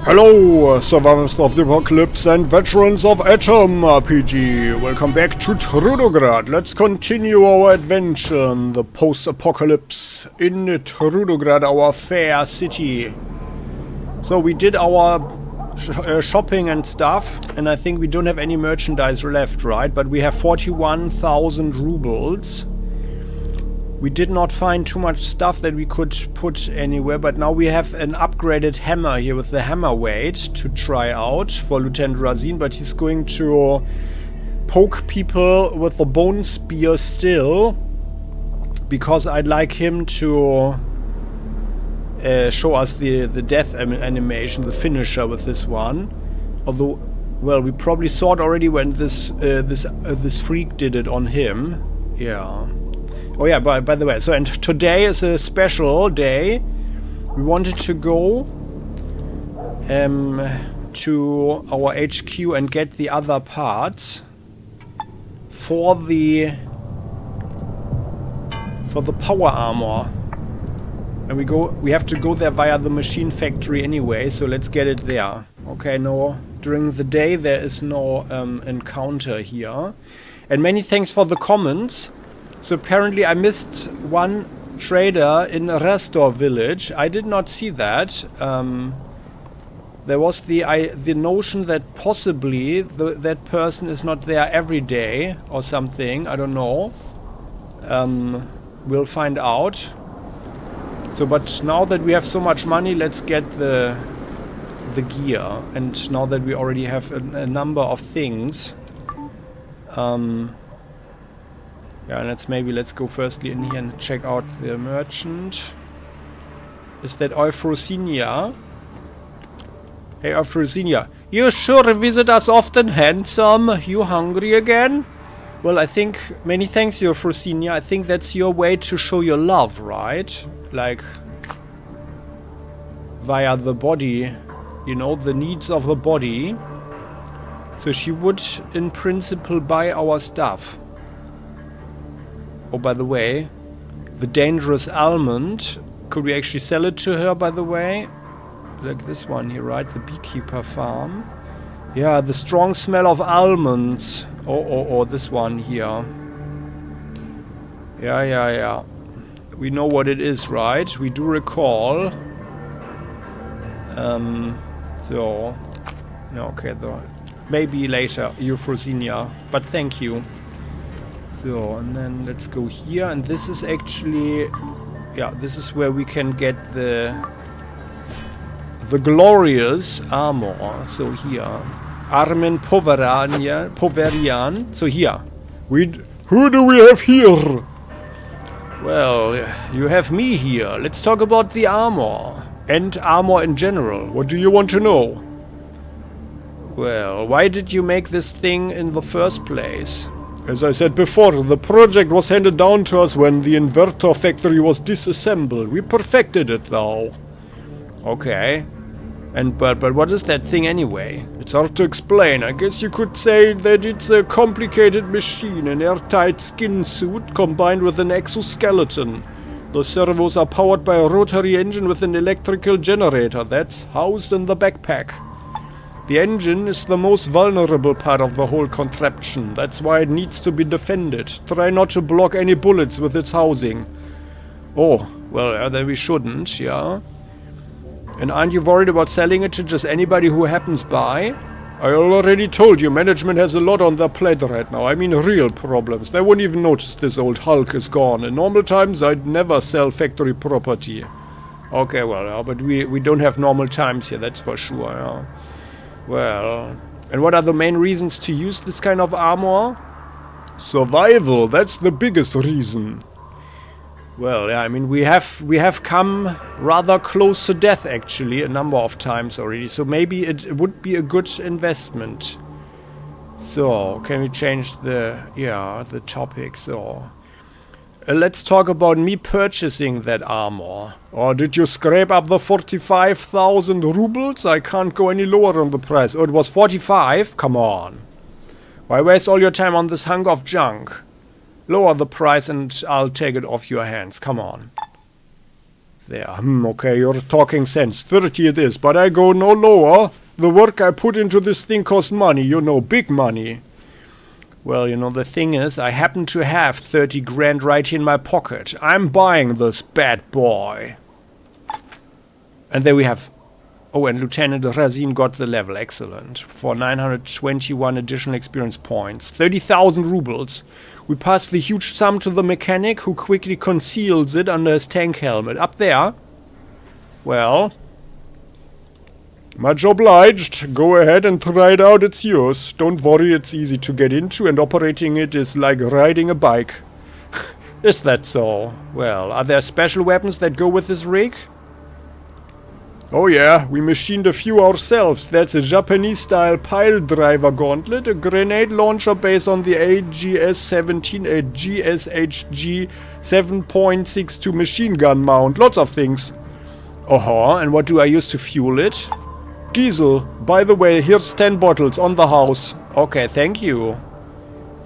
Hello, survivors of the apocalypse and veterans of AtomRPG. Welcome back to Trudograd. Let's continue our adventure in the post-apocalypse in Trudograd, our fair city. So we did our shopping and stuff, and I think we don't have any merchandise left, right? But we have 41,000 rubles. We did not find too much stuff that we could put anywhere, but now we have an upgraded hammer here with the hammer weight to try out for Lieutenant Razin, but he's going to poke people with the bone spear still, because I'd like him to show us the death animation, the finisher with this one. Although, well, we probably saw it already when this freak did it on him. Yeah. Oh yeah, by the way, so and today is a special day. We wanted to go to our HQ and get the other parts for the power armor. And we have to go there via the machine factory anyway, so let's get it there. Okay, no, during the day there is no encounter here. And many thanks for the comments. So apparently I missed one trader in Restor village. I did not see that. There was the notion that possibly that person is not there every day or something. I don't know. We'll find out. So, but now that we have so much money, let's get the gear. And now that we already have a number of things. Yeah, let's go firstly in here and check out the merchant. Is that Euphrosynia? Hey, Euphrosynia. You sure visit us often, handsome? You hungry again? Well, I think, many thanks, Euphrosynia. I think that's your way to show your love, right? Like, via the body, you know, the needs of the body. So she would, in principle, buy our stuff. Oh, by the way, the dangerous almond, could we actually sell it to her, by the way? Like this one here, right? The beekeeper farm. Yeah, the strong smell of almonds. Oh, this one here. Yeah. We know what it is, right? We do recall. So... No, okay, though. Maybe later, Euphrosynia. But thank you. So, and then let's go here, and this is actually, yeah, this is where we can get the glorious armor. So here, Armin Poverian. So here, who do we have here? Well, you have me here. Let's talk about the armor and armor in general. What do you want to know? Well, why did you make this thing in the first place? As I said before, the project was handed down to us when the inverter factory was disassembled. We perfected it, though. Okay. But what is that thing anyway? It's hard to explain. I guess you could say that it's a complicated machine, an airtight skin suit combined with an exoskeleton. The servos are powered by a rotary engine with an electrical generator that's housed in the backpack. The engine is the most vulnerable part of the whole contraption. That's why it needs to be defended. Try not to block any bullets with its housing. Oh, well, then we shouldn't, yeah? And aren't you worried about selling it to just anybody who happens by? I already told you, management has a lot on their plate right now. I mean real problems. They won't even notice this old Hulk is gone. In normal times, I'd never sell factory property. Okay, well, yeah, but we don't have normal times here, that's for sure, yeah. Well, and what are the main reasons to use this kind of armor? Survival, that's the biggest reason. Well, yeah, I mean, we have come rather close to death, actually, a number of times already, so maybe it would be a good investment. So, can we change the topic, so... let's talk about me purchasing that armor. Or did you scrape up the 45,000 rubles? I can't go any lower on the price. Oh, it was 45? Come on. Why waste all your time on this hunk of junk? Lower the price and I'll take it off your hands. Come on. There. Okay, you're talking sense. 30 it is, but I go no lower. The work I put into this thing costs money, you know, big money. Well, you know, the thing is, I happen to have 30 grand right in my pocket. I'm buying this bad boy. And there we have... Oh, and Lieutenant Razin got the level. Excellent. For 921 additional experience points. 30,000 rubles. We pass the huge sum to the mechanic, who quickly conceals it under his tank helmet. Up there. Well... Much obliged. Go ahead and try it out, it's yours. Don't worry, it's easy to get into, and operating it is like riding a bike. Is that so? Well, are there special weapons that go with this rig? Oh yeah, we machined a few ourselves. That's a Japanese-style pile driver gauntlet, a grenade launcher based on the AGS-17, a GSHG 7.62 machine gun mount. Lots of things. And what do I use to fuel it? Diesel. By the way, here's 10 bottles on the house. Okay, thank you.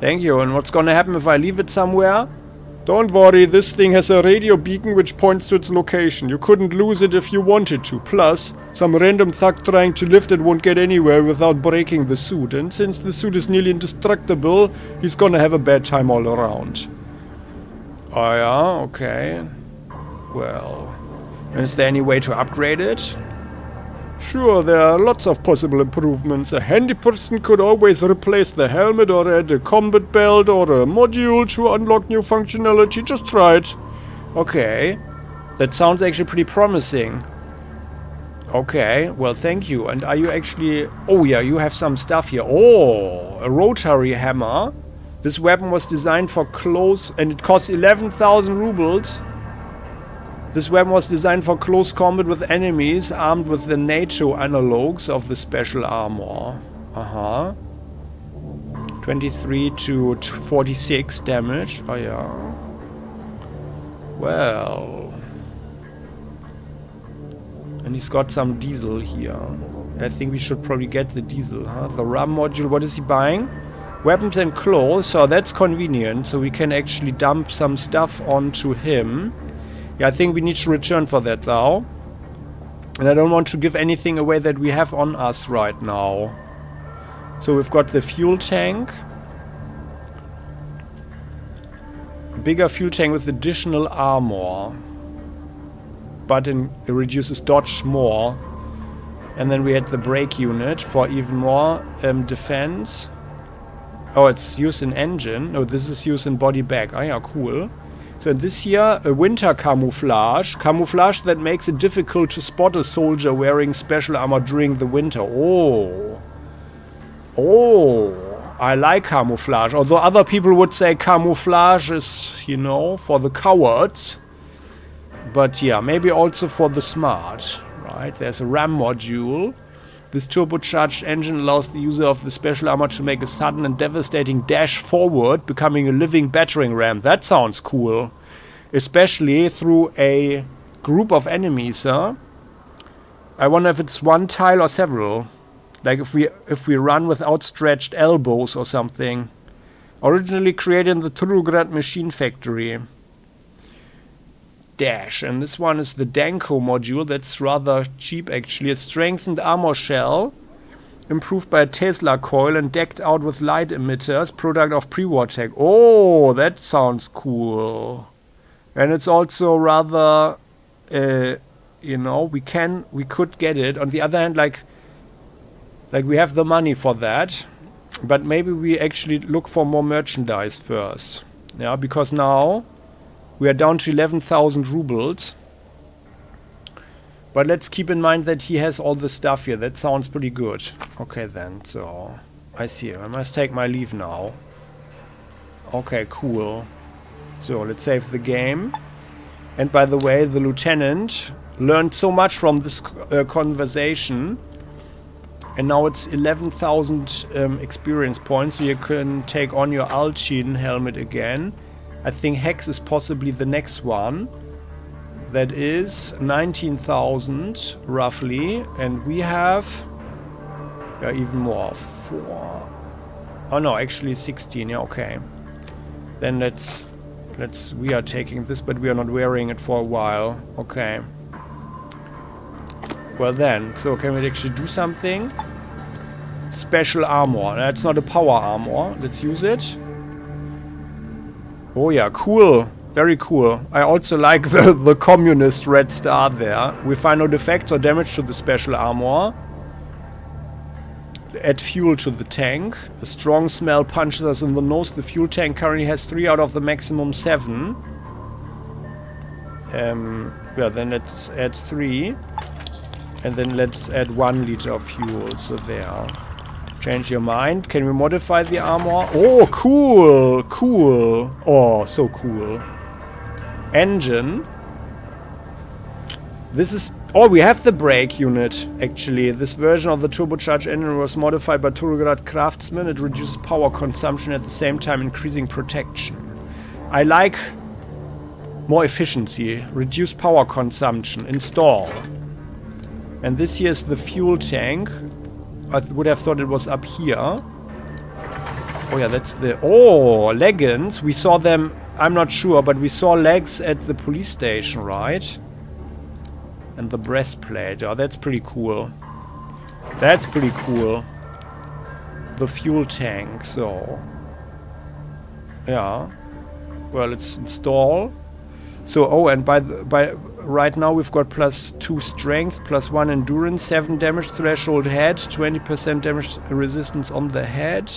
Thank you. And what's gonna happen if I leave it somewhere? Don't worry, this thing has a radio beacon which points to its location. You couldn't lose it if you wanted to. Plus, some random thug trying to lift it won't get anywhere without breaking the suit. And since the suit is nearly indestructible, he's gonna have a bad time all around. Oh yeah, okay. Well, and is there any way to upgrade it? Sure, there are lots of possible improvements. A handy person could always replace the helmet or add a combat belt or a module to unlock new functionality. Just try it. Okay. That sounds actually pretty promising. Okay, well thank you. And are you actually... Oh yeah, you have some stuff here. Oh, a rotary hammer. This weapon was designed for close... And it costs 11,000 rubles. This weapon was designed for close combat with enemies armed with the NATO analogues of the special armor. 23 to 46 damage. Oh yeah. Well. And he's got some diesel here. I think we should probably get the diesel, huh? The RAM module, what is he buying? Weapons and clothes, so that's convenient. So we can actually dump some stuff onto him. Yeah, I think we need to return for that though. And I don't want to give anything away that we have on us right now. So we've got the fuel tank. A bigger fuel tank with additional armor. But it reduces dodge more. And then we had the brake unit for even more defense. Oh, it's used in engine. No, this is used in body bag. Oh yeah, cool. So this here, a winter camouflage. Camouflage that makes it difficult to spot a soldier wearing special armor during the winter. Oh. Oh. I like camouflage. Although other people would say camouflage is, you know, for the cowards. But yeah, maybe also for the smart. Right, there's a RAM module. This turbocharged engine allows the user of the special armor to make a sudden and devastating dash forward, becoming a living battering ram. That sounds cool. Especially through a group of enemies, huh? I wonder if it's one tile or several. Like if we run with outstretched elbows or something. Originally created in the Trudograd machine factory. Dash, and this one is the Danko module. That's rather cheap actually. A strengthened armor shell, improved by a Tesla coil and decked out with light emitters, product of pre-war tech. Oh, that sounds cool. And it's also rather, you know, we could get it. On the other hand, like we have the money for that, but maybe we actually look for more merchandise first. Yeah, because now we are down to 11,000 rubles. But let's keep in mind that he has all the stuff here. That sounds pretty good. Okay then, so I see. I must take my leave now. Okay, cool. So let's save the game. And by the way, the lieutenant learned so much from this conversation. And now it's 11,000 experience points. So you can take on your Alchin helmet again. I think Hex is possibly the next one. That is 19,000 roughly. And we have... yeah, even more. 4... oh no, actually 16. Yeah, okay. Then let's We are taking this, but we are not wearing it for a while. Okay. Well then, so can we actually do something? Special armor. That's not a power armor. Let's use it. Oh yeah, cool. Very cool. I also like the communist red star there. We find no defects or damage to the special armor. Add fuel to the tank. A strong smell punches us in the nose. The fuel tank currently has 3 out of the maximum 7. Yeah, then let's add 3. And then let's add 1 liter of fuel. So there. Change your mind. Can we modify the armor? Oh, cool! Cool! Oh, so cool. Engine. This is... Oh, we have the brake unit, actually. This version of the turbocharged engine was modified by Trudograd craftsmen. It reduces power consumption at the same time increasing protection. I like more efficiency. Reduce power consumption. Install. And this here is the fuel tank. I would have thought it was up here. Oh yeah, that's the... Oh, leggings. We saw them... I'm not sure, but we saw legs at the police station, right? And the breastplate. Oh, that's pretty cool. That's pretty cool. The fuel tank, so... Yeah. Well, let's install. So, oh, and by right now we've got +2 strength, +1 endurance, 7 damage threshold head, 20% damage resistance on the head,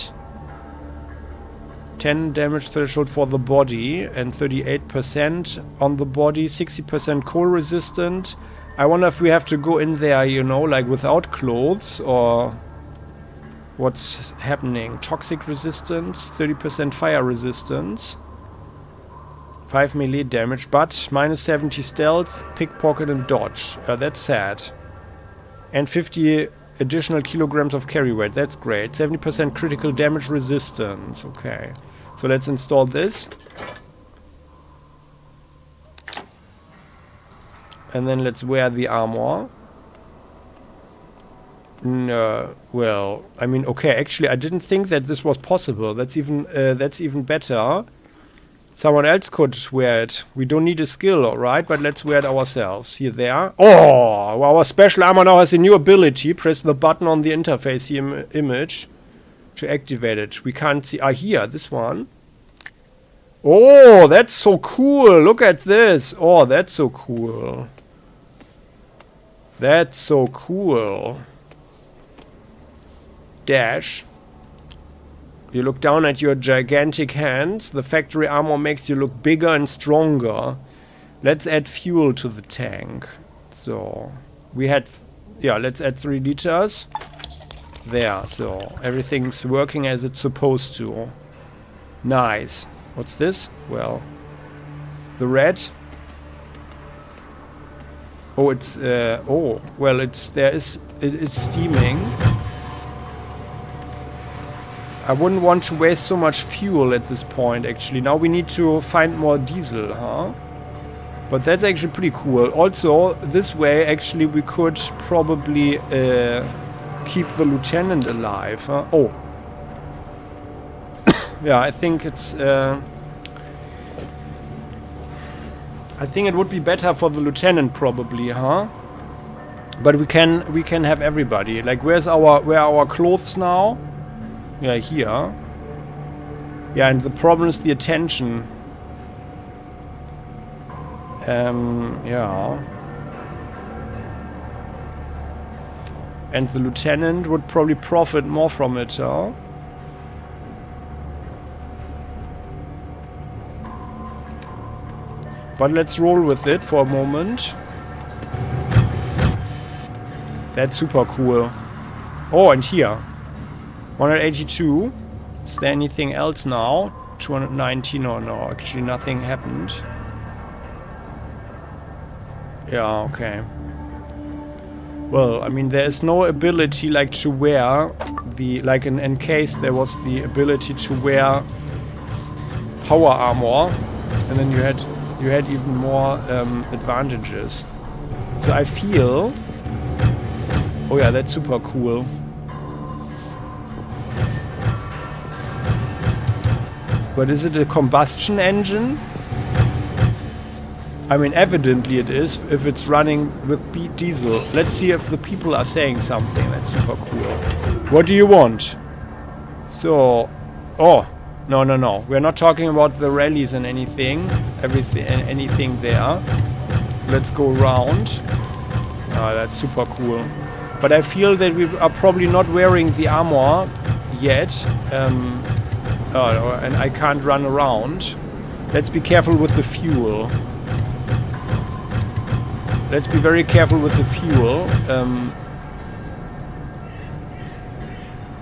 10 damage threshold for the body, and 38% on the body, 60% cold resistant. I wonder if we have to go in there, you know, like without clothes, or what's happening. Toxic resistance, 30% fire resistance. 5 melee damage, but -70 stealth, pickpocket and dodge. That's sad. And 50 additional kilograms of carry weight. That's great. 70% critical damage resistance. Okay. So let's install this. And then let's wear the armor. No, well, I mean, okay, actually I didn't think that this was possible. That's even better. Someone else could wear it. We don't need a skill, alright? But let's wear it ourselves. Here, there. Oh! Our special armor now has a new ability. Press the button on the interface image to activate it. We can't see... Ah, here, this one. Oh, that's so cool! Look at this! Oh, that's so cool. That's so cool. Dash. You look down at your gigantic hands. The factory armor makes you look bigger and stronger. Let's add fuel to the tank. So, we had... Yeah, let's add 3 liters. There, so everything's working as it's supposed to. Nice. What's this? Well, the red. Oh, it's... oh, well, it's... It's steaming. I wouldn't want to waste so much fuel at this point, actually. Now we need to find more diesel, huh? But that's actually pretty cool. Also, this way, actually, we could probably keep the lieutenant alive, huh? Oh. Yeah, I think it's... I think it would be better for the lieutenant, probably, huh? But we can have everybody. Like, where are our clothes now? Yeah, here. Yeah, and the problem is the attention. Yeah. And the lieutenant would probably profit more from it, huh? But let's roll with it for a moment. That's super cool. Oh, and here. 182. Is there anything else now? 219 or no? Actually, nothing happened. Yeah, okay. Well, I mean, there is no ability like to wear the... Like in case there was the ability to wear power armor, and then you had even more advantages. So I feel... Oh yeah, that's super cool. But is it a combustion engine? I mean, evidently it is, if it's running with diesel. Let's see if the people are saying something. That's super cool. What do you want? So... Oh, no. We're not talking about the rallies and anything. Anything there. Let's go around. That's super cool. But I feel that we are probably not wearing the armor yet. And I can't run around. Let's be careful with the fuel. Let's be very careful with the fuel.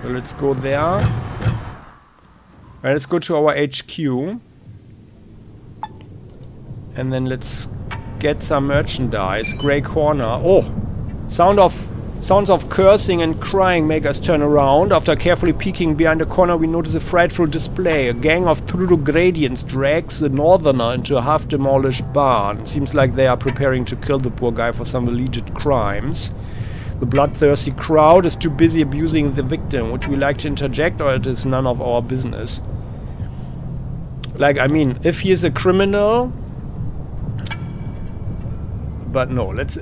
Let's go there. Right, let's go to our HQ. And then let's get some merchandise. Grey corner. Oh! Sounds of cursing and crying make us turn around. After carefully peeking behind a corner, we notice a frightful display. A gang of Trudogradians drags the northerner into a half-demolished barn. Seems like they are preparing to kill the poor guy for some alleged crimes. The bloodthirsty crowd is too busy abusing the victim. Would we like to interject, or it is none of our business? Like, I mean, if he is a criminal... But no, let's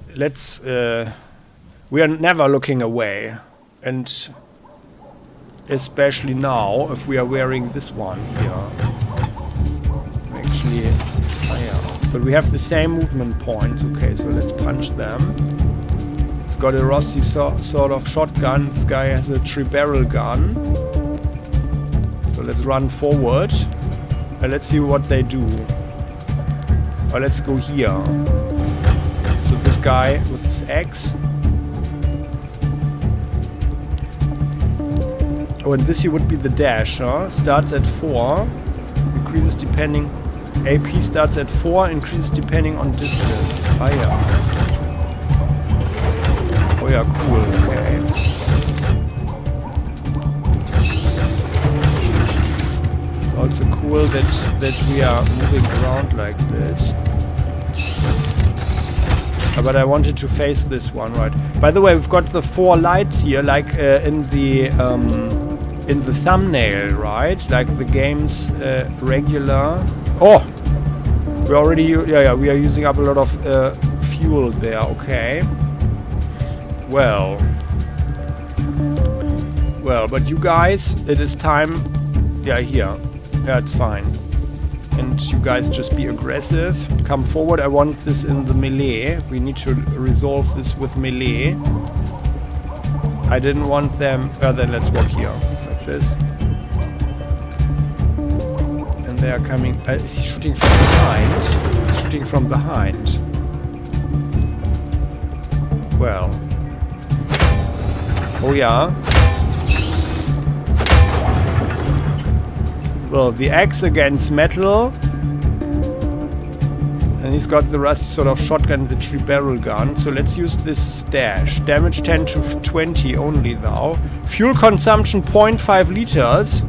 we are never looking away, and especially now if we are wearing this one here. Actually, yeah. But we have the same movement points. Okay, so let's punch them. It's got a rusty sort of shotgun. This guy has a tri-barrel gun. So let's run forward and let's see what they do. Or let's go here. So this guy with his axe. Oh, and this here would be the dash, huh? Starts at 4, increases depending... AP starts at 4, increases depending on distance. Ah, yeah. Oh yeah, cool, okay. Also cool that we are moving around like this. But I wanted to face this one, right? By the way, we've got the 4 lights here, like in the thumbnail, right? Like the game's regular... Oh! We already... we are using up a lot of fuel there, okay. Well, but you guys, it is time... Yeah, here. Yeah, it's fine. And you guys just be aggressive. Come forward. I want this in the melee. We need to resolve this with melee. I didn't want them... then let's walk here. Like this. And they are coming... is he shooting from behind? He's shooting from behind. Well. Oh yeah. Well, the axe against metal. And he's got the rusty sort of shotgun, the tri-barrel gun. So let's use this stash. Damage 10 to 20 only though. Fuel consumption 0.5 liters.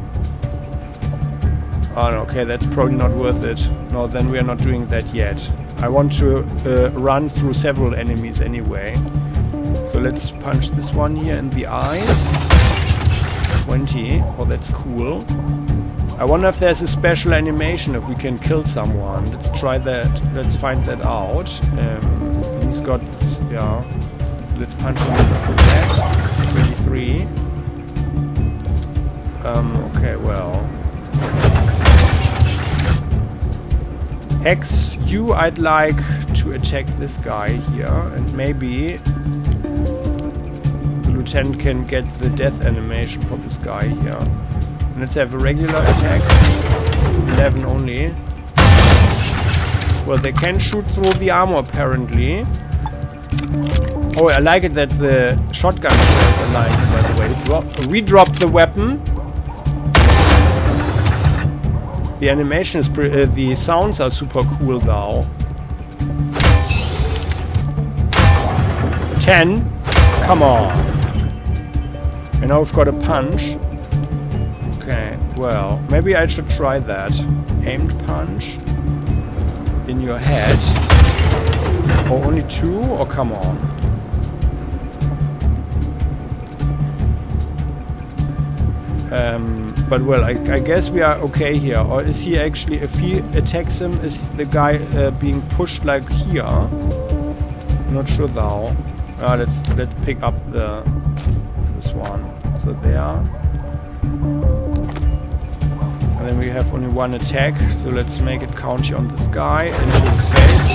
Oh, no, okay, that's probably not worth it. No, then we are not doing that yet. I want to run through several enemies anyway. So let's punch this one here in the eyes. 20. Oh, that's cool. I wonder if there's a special animation if we can kill someone. Let's try that. Let's find that out. He's got this, yeah. So let's punch him in the back. 23. Okay, well. Hex, I'd like to attack this guy here, and maybe the lieutenant can get the death animation for this guy here. And let's have a regular attack. 11 only. Well, they can shoot through the armor apparently. Oh, I like it that the shotgun shells are lying here, by the way. We dropped the weapon. The animation is the sounds are super cool though. 10. Come on. And now we've got a punch. Okay, well, maybe I should try that. Aimed punch. In your head. Oh, only 2? Oh, come on. But well, I guess we are okay here. Or is he actually, if he attacks him, is the guy being pushed like here? Not sure though. Let's pick up this one. So there. And then we have only one attack. So let's make it count here on this guy into his face.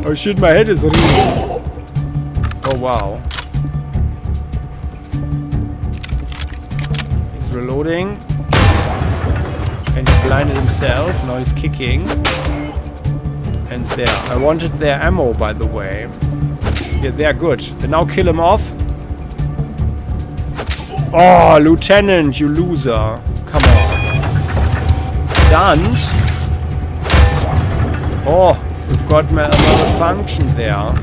Oh shit, my head is really. Oh wow. He's reloading. And he blinded himself. Now he's kicking. And there. I wanted their ammo, by the way. Yeah, they're good. And now kill him off. Oh, Lieutenant, you loser. Come on. Stunned. Oh, we've got malfunction there.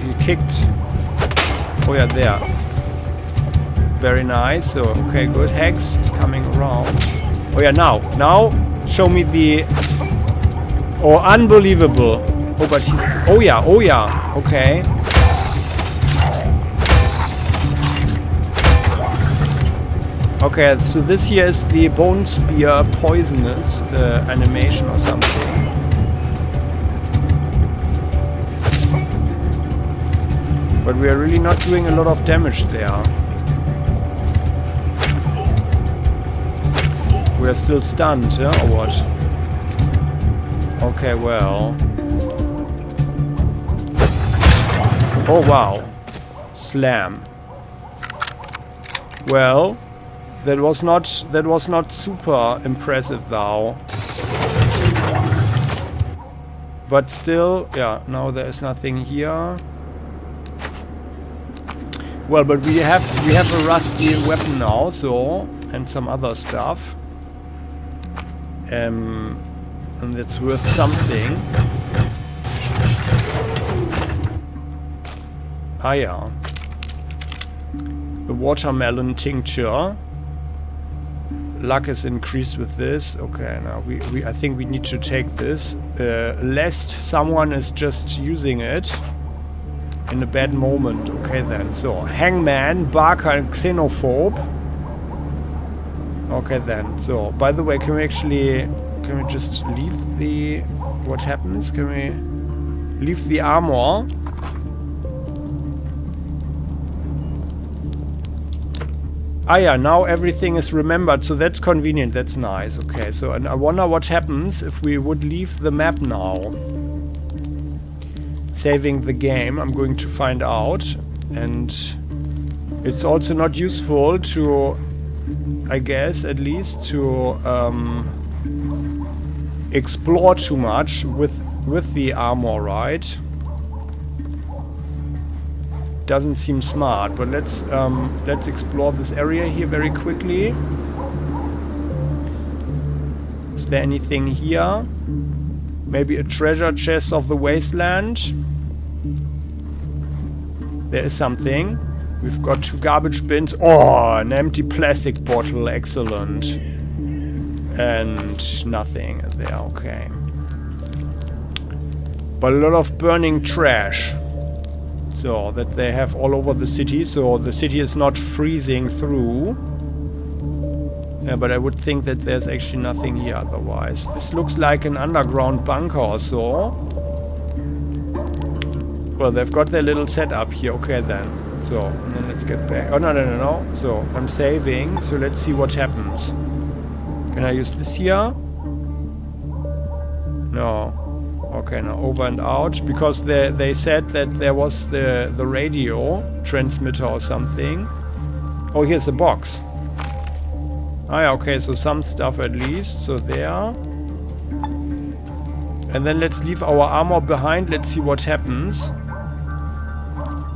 He kicked. Oh yeah, there. Very nice. So, okay, good. Hex is coming around. Oh yeah, now show me the... Oh, unbelievable. Oh, but he's... Oh yeah, okay. Okay, so this here is the Bone Spear poisonous animation or something. But we are really not doing a lot of damage there. We are still stunned, yeah? Or what? Okay, well. Oh wow. Slam. Well, that was not super impressive though. But still, yeah, now there is nothing here. Well, but we have a rusty weapon now, so, and some other stuff. And that's worth something. Ah yeah. The watermelon tincture. Luck is increased with this. Okay, now I think we need to take this. Lest someone is just using it in a bad moment. Okay then. So, Hangman, Barker and Xenophobe. Okay then. So, by the way, can we just leave the... What happens? Can we leave the armor? Ah yeah, now everything is remembered, so that's convenient, that's nice. Okay, so and I wonder what happens if we would leave the map now. Saving the game, I'm going to find out. And it's also not useful to, I guess, at least to explore too much with the armor, right? Doesn't seem smart, but let's explore this area here very quickly. Is there anything here? Maybe a treasure chest of the Wasteland. There is something. We've got 2 garbage bins. Oh, an empty plastic bottle. Excellent. And nothing there. Okay. But a lot of burning trash. So, that they have all over the city, so the city is not freezing through. Yeah, but I would think that there's actually nothing here otherwise. This looks like an underground bunker or so. Well, they've got their little setup here. Okay, then. So, and then let's get back. Oh, no. So, I'm saving, so let's see what happens. Can I use this here? No. Okay, now over and out, because they said that there was the radio transmitter or something. Oh, here's a box. Ah, yeah, okay, so some stuff at least. So there. And then let's leave our armor behind. Let's see what happens.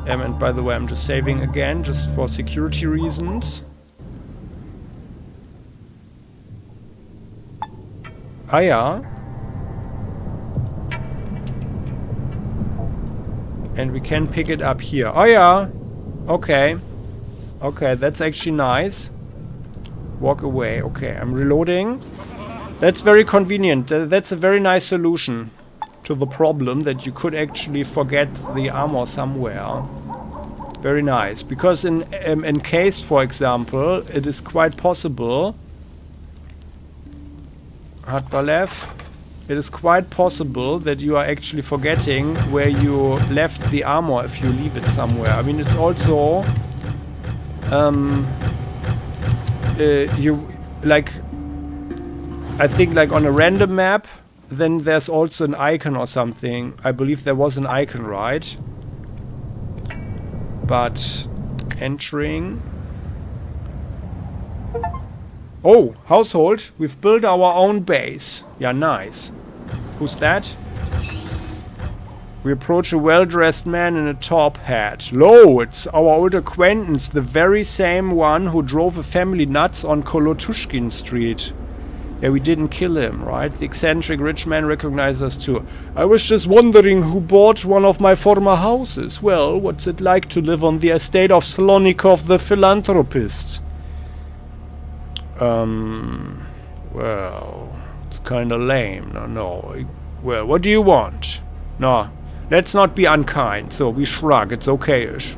And by the way, I'm just saving again, just for security reasons. Ah, yeah. And we can pick it up here. Oh yeah! Okay. Okay, that's actually nice. Walk away. Okay, I'm reloading. That's very convenient. That's a very nice solution to the problem that you could actually forget the armor somewhere. Very nice. Because in case, for example, it is quite possible... Hardball, it is quite possible that you are actually forgetting where you left the armor if you leave it somewhere. I mean, it's also... you... like... I think like on a random map, then there's also an icon or something. I believe there was an icon, right? But... entering... Oh, household. We've built our own base. Yeah, nice. Who's that? We approach a well-dressed man in a top hat. Lo, it's our old acquaintance, the very same one who drove a family nuts on Kolotushkin Street. Yeah, we didn't kill him, right? The eccentric rich man recognized us too. I was just wondering who bought one of my former houses. Well, what's it like to live on the estate of Slonikov the philanthropist? Well, it's kinda lame. No. Well, what do you want? No, let's not be unkind. So we shrug, it's okay-ish.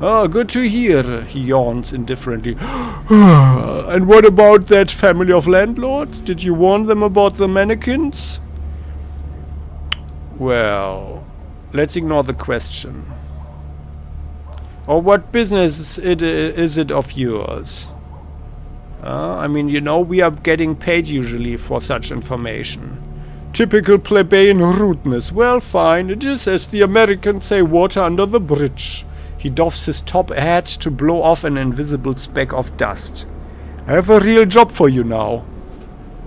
Oh, good to hear, he yawns indifferently. And what about that family of landlords? Did you warn them about the mannequins? Well, let's ignore the question. Or what business is it of yours? I mean, you know, we are getting paid usually for such information. Typical plebeian rudeness. Well, fine, it is as the Americans say, water under the bridge. He doffs his top hat to blow off an invisible speck of dust. I have a real job for you now.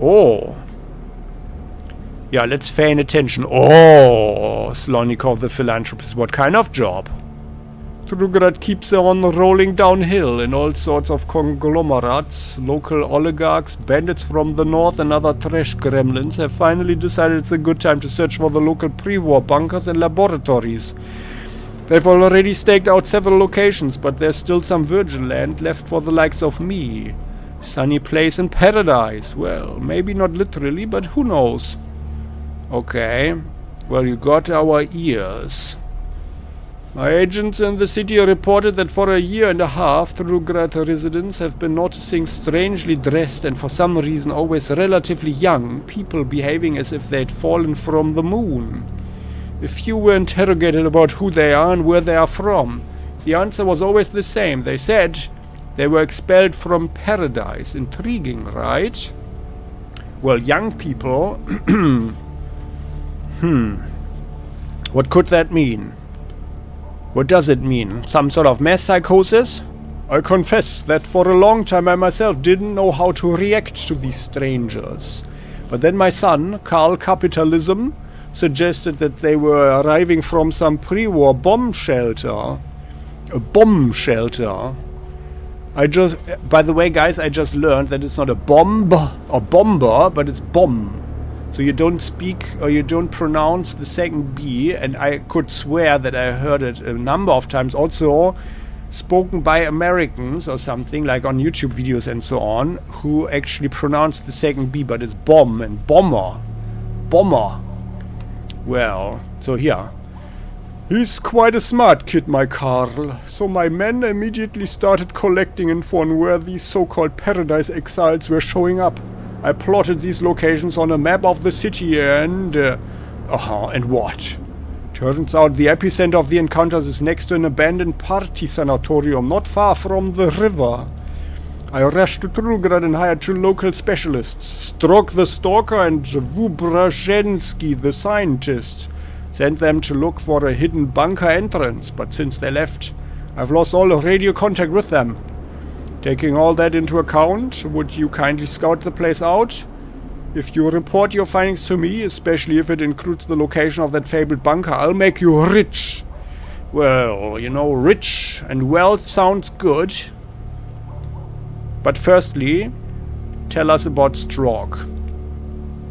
Oh. Yeah, let's feign attention. Oh, Slonikov the philanthropist. What kind of job? Trudograd keeps on rolling downhill in all sorts of conglomerates. Local oligarchs, bandits from the north and other trash gremlins have finally decided it's a good time to search for the local pre-war bunkers and laboratories. They've already staked out several locations, but there's still some virgin land left for the likes of me. Sunny place in paradise. Well, maybe not literally, but who knows? Okay. Well, you got our ears. My agents in the city reported that for a year and a half, Trudograd residents have been noticing strangely dressed and for some reason always relatively young people behaving as if they'd fallen from the moon. A few were interrogated about who they are and where they are from. The answer was always the same. They said they were expelled from paradise. Intriguing, right? Well, young people... What could that mean? What does it mean? Some sort of mass psychosis? I confess that for a long time I myself didn't know how to react to these strangers. But then my son, Karl Capitalism, suggested that they were arriving from some pre-war bomb shelter. A bomb shelter. By the way, guys, I just learned that it's not a bomb or bomber, but it's bomb. So you don't speak or you don't pronounce the second B, and I could swear that I heard it a number of times also spoken by Americans or something, like on YouTube videos and so on, who actually pronounce the second B, but it's bomb and bomber. Bomber. Well, so here. He's quite a smart kid, my Karl. So my men immediately started collecting info on where these so-called paradise exiles were showing up. I plotted these locations on a map of the city and... and what? Turns out the epicenter of the encounters is next to an abandoned party sanatorium not far from the river. I rushed to Trudograd and hired 2 local specialists, Strok the stalker and Vubraszensky the scientist. Sent them to look for a hidden bunker entrance, but since they left, I've lost all radio contact with them. Taking all that into account, would you kindly scout the place out? If you report your findings to me, especially if it includes the location of that fabled bunker, I'll make you rich. Well, you know, rich and wealth sounds good. But firstly, tell us about Strok.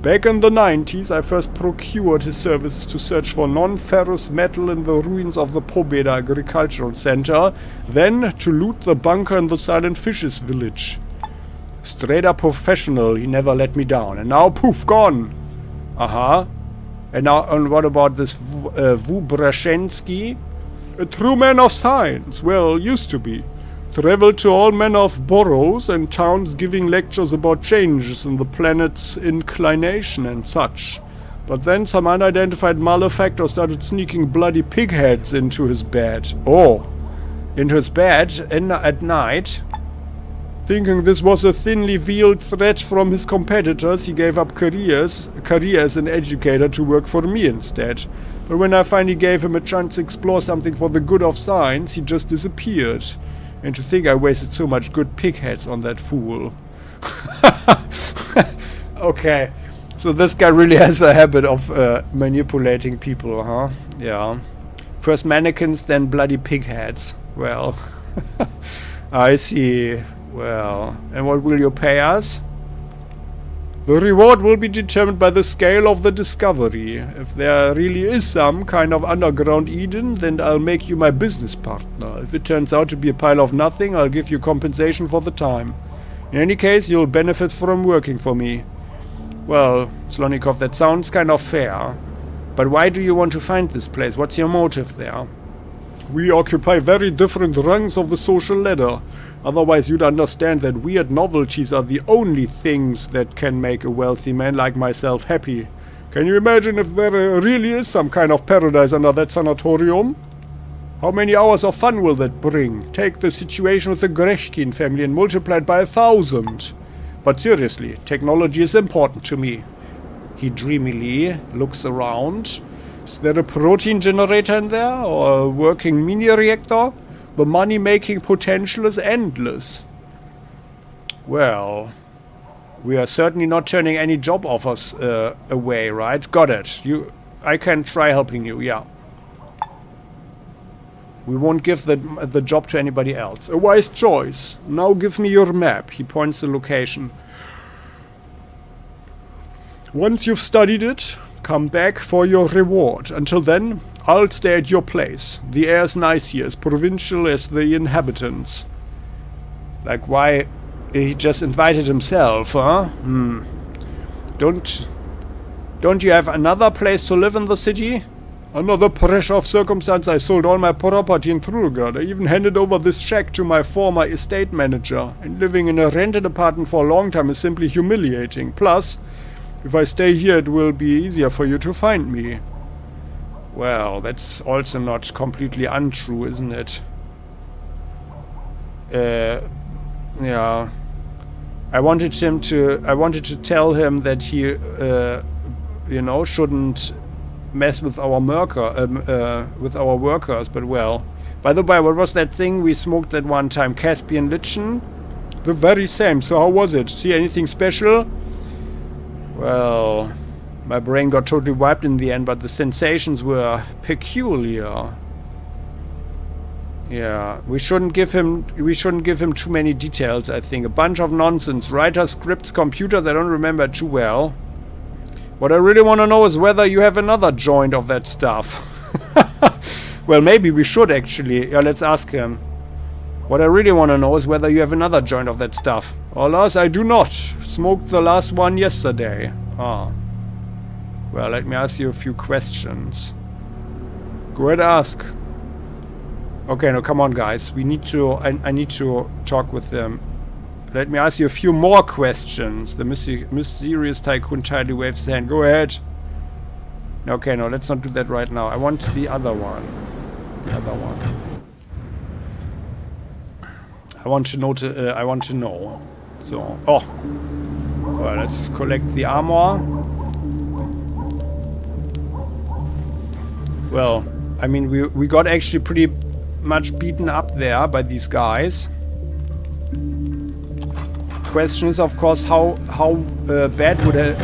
Back in the 90s, I first procured his services to search for non-ferrous metal in the ruins of the Pobeda Agricultural Center, then to loot the bunker in the Silent Fishes village. Straight up professional, he never let me down. And now, poof, gone! Uh-huh. And now, and what about this Vubrashensky? A true man of science. Well, used to be. Traveled to all manner of boroughs and towns giving lectures about changes in the planet's inclination and such. But then some unidentified malefactor started sneaking bloody pig heads into his bed. Oh, into his bed at night. Thinking this was a thinly veiled threat from his competitors, he gave up career as an educator to work for me instead. But when I finally gave him a chance to explore something for the good of science, he just disappeared. And to think I wasted so much good pig heads on that fool. Okay. So this guy really has a habit of manipulating people, huh? Yeah. First mannequins, then bloody pig heads. Well, I see. Well, and what will you pay us? The reward will be determined by the scale of the discovery. If there really is some kind of underground Eden, then I'll make you my business partner. If it turns out to be a pile of nothing, I'll give you compensation for the time. In any case, you'll benefit from working for me. Well, Slonikov, that sounds kind of fair. But why do you want to find this place? What's your motive there? We occupy very different rungs of the social ladder. Otherwise you'd understand that weird novelties are the only things that can make a wealthy man like myself happy. Can you imagine if there really is some kind of paradise under that sanatorium? How many hours of fun will that bring? Take the situation with the Grechkin family and multiply it by 1,000. But seriously, technology is important to me. He dreamily looks around. Is there a protein generator in there? Or a working mini-reactor? The money-making potential is endless. Well, we are certainly not turning any job offers away, right? Got it. I can try helping you, yeah. We won't give the job to anybody else. A wise choice. Now give me your map. He points the location. Once you've studied it, come back for your reward. Until then, I'll stay at your place. The air's nice here, as provincial as the inhabitants. Like, why? He just invited himself, huh? Don't you have another place to live in the city? Another pressure of circumstance, I sold all my property in Trudograd. I even handed over this shack to my former estate manager. And living in a rented apartment for a long time is simply humiliating. Plus, if I stay here, it will be easier for you to find me. Well, that's also not completely untrue, isn't it? Yeah. I wanted to tell him that he, you know, shouldn't mess with our workers, but well. By the way, what was that thing we smoked that one time? Caspian Lichen? The very same. So how was it? See anything special? Well, my brain got totally wiped in the end, but the sensations were peculiar. Yeah, we shouldn't give him too many details, I think. A bunch of nonsense. Writers, scripts, computers, I don't remember too well. What I really want to know is whether you have another joint of that stuff. Well, maybe we should actually. Yeah, let's ask him. What I really want to know is whether you have another joint of that stuff. Alas, I do not. Smoked the last one yesterday. Ah. Well, let me ask you a few questions. Go ahead, ask. Okay, no, come on, guys. We need to... I need to talk with them. Let me ask you a few more questions. The mysterious tycoon tightly waves his hand. Go ahead. Okay, no, let's not do that right now. I want the other one. The other one. I want to know. So, oh. Well, let's collect the armor. Well, I mean, we got actually pretty much beaten up there by these guys. Question is, of course, how bad would it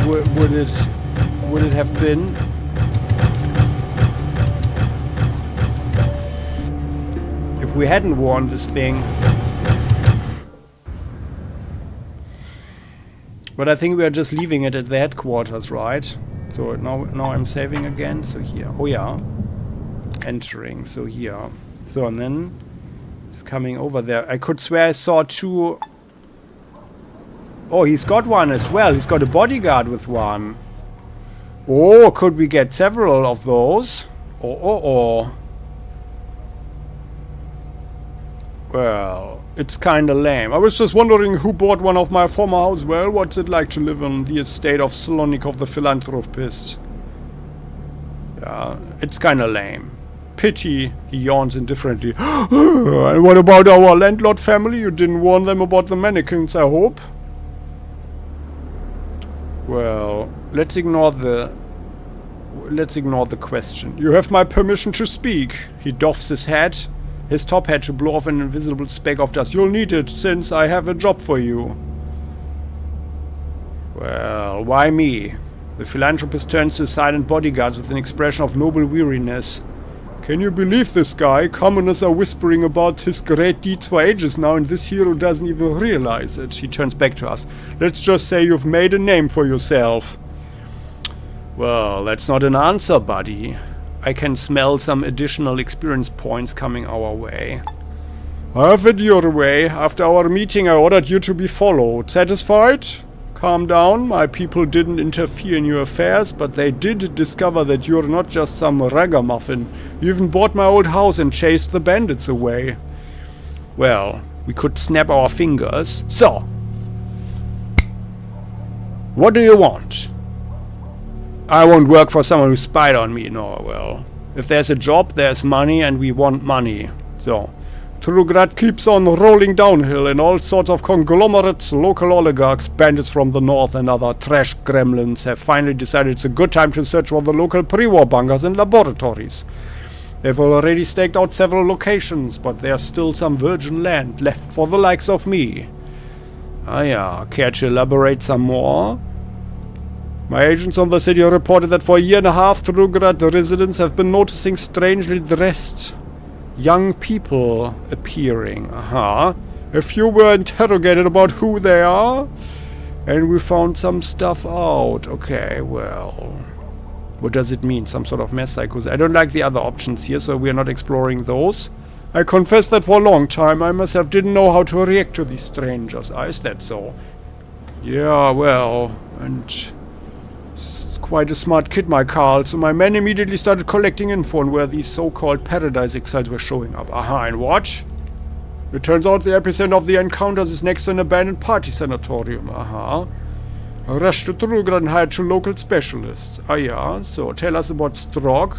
have been if we hadn't won this thing? But I think we are just leaving it at the headquarters, right? So now I'm saving again. So here, oh yeah, entering. So here, so and then it's coming over there. I could swear I saw two. Oh, he's got one as well. He's got a bodyguard with one. Oh, could we get several of those? Oh. Well, it's kinda lame. I was just wondering who bought one of my former houses. Well, what's it like to live on the estate of Salonikov the philanthropist? Yeah, it's kinda lame. Pity, he yawns indifferently. And what about our landlord family? You didn't warn them about the mannequins, I hope? Well, let's ignore the question. You have my permission to speak. He doffs his hat. His top hat to blow off an invisible speck of dust. You'll need it, since I have a job for you. Well, why me? The philanthropist turns to his silent bodyguards with an expression of noble weariness. Can you believe this guy? Commoners are whispering about his great deeds for ages now, and this hero doesn't even realize it. He turns back to us. Let's just say you've made a name for yourself. Well, that's not an answer, buddy. I can smell some additional experience points coming our way. Have it your way. After our meeting, I ordered you to be followed. Satisfied? Calm down. My people didn't interfere in your affairs, but they did discover that you're not just some ragamuffin. You even bought my old house and chased the bandits away. Well, we could snap our fingers. So, what do you want? I won't work for someone who spied on me. No, well, if there's a job, there's money, and we want money. So, Trudograd keeps on rolling downhill, and all sorts of conglomerates, local oligarchs, bandits from the north, and other trash gremlins have finally decided it's a good time to search for the local pre-war bunkers and laboratories. They've already staked out several locations, but there's still some virgin land left for the likes of me. Ah yeah, care to elaborate some more? My agents on the city reported that for a year and a half, Trudograd residents have been noticing strangely dressed young people appearing. A few were interrogated about who they are, and we found some stuff out. Okay, well, what does it mean? Some sort of mass psychosis? I don't like the other options here, so we are not exploring those. I confess that for a long time I myself didn't know how to react to these strangers. Is that so? Yeah, well, and quite a smart kid, my Carl, so my men immediately started collecting info on where these so-called paradise exiles were showing up. And what? It turns out the epicenter of the encounters is next to an abandoned party sanatorium. I rushed to Trudograd and hired 2 local specialists. Yeah, so tell us about Strog.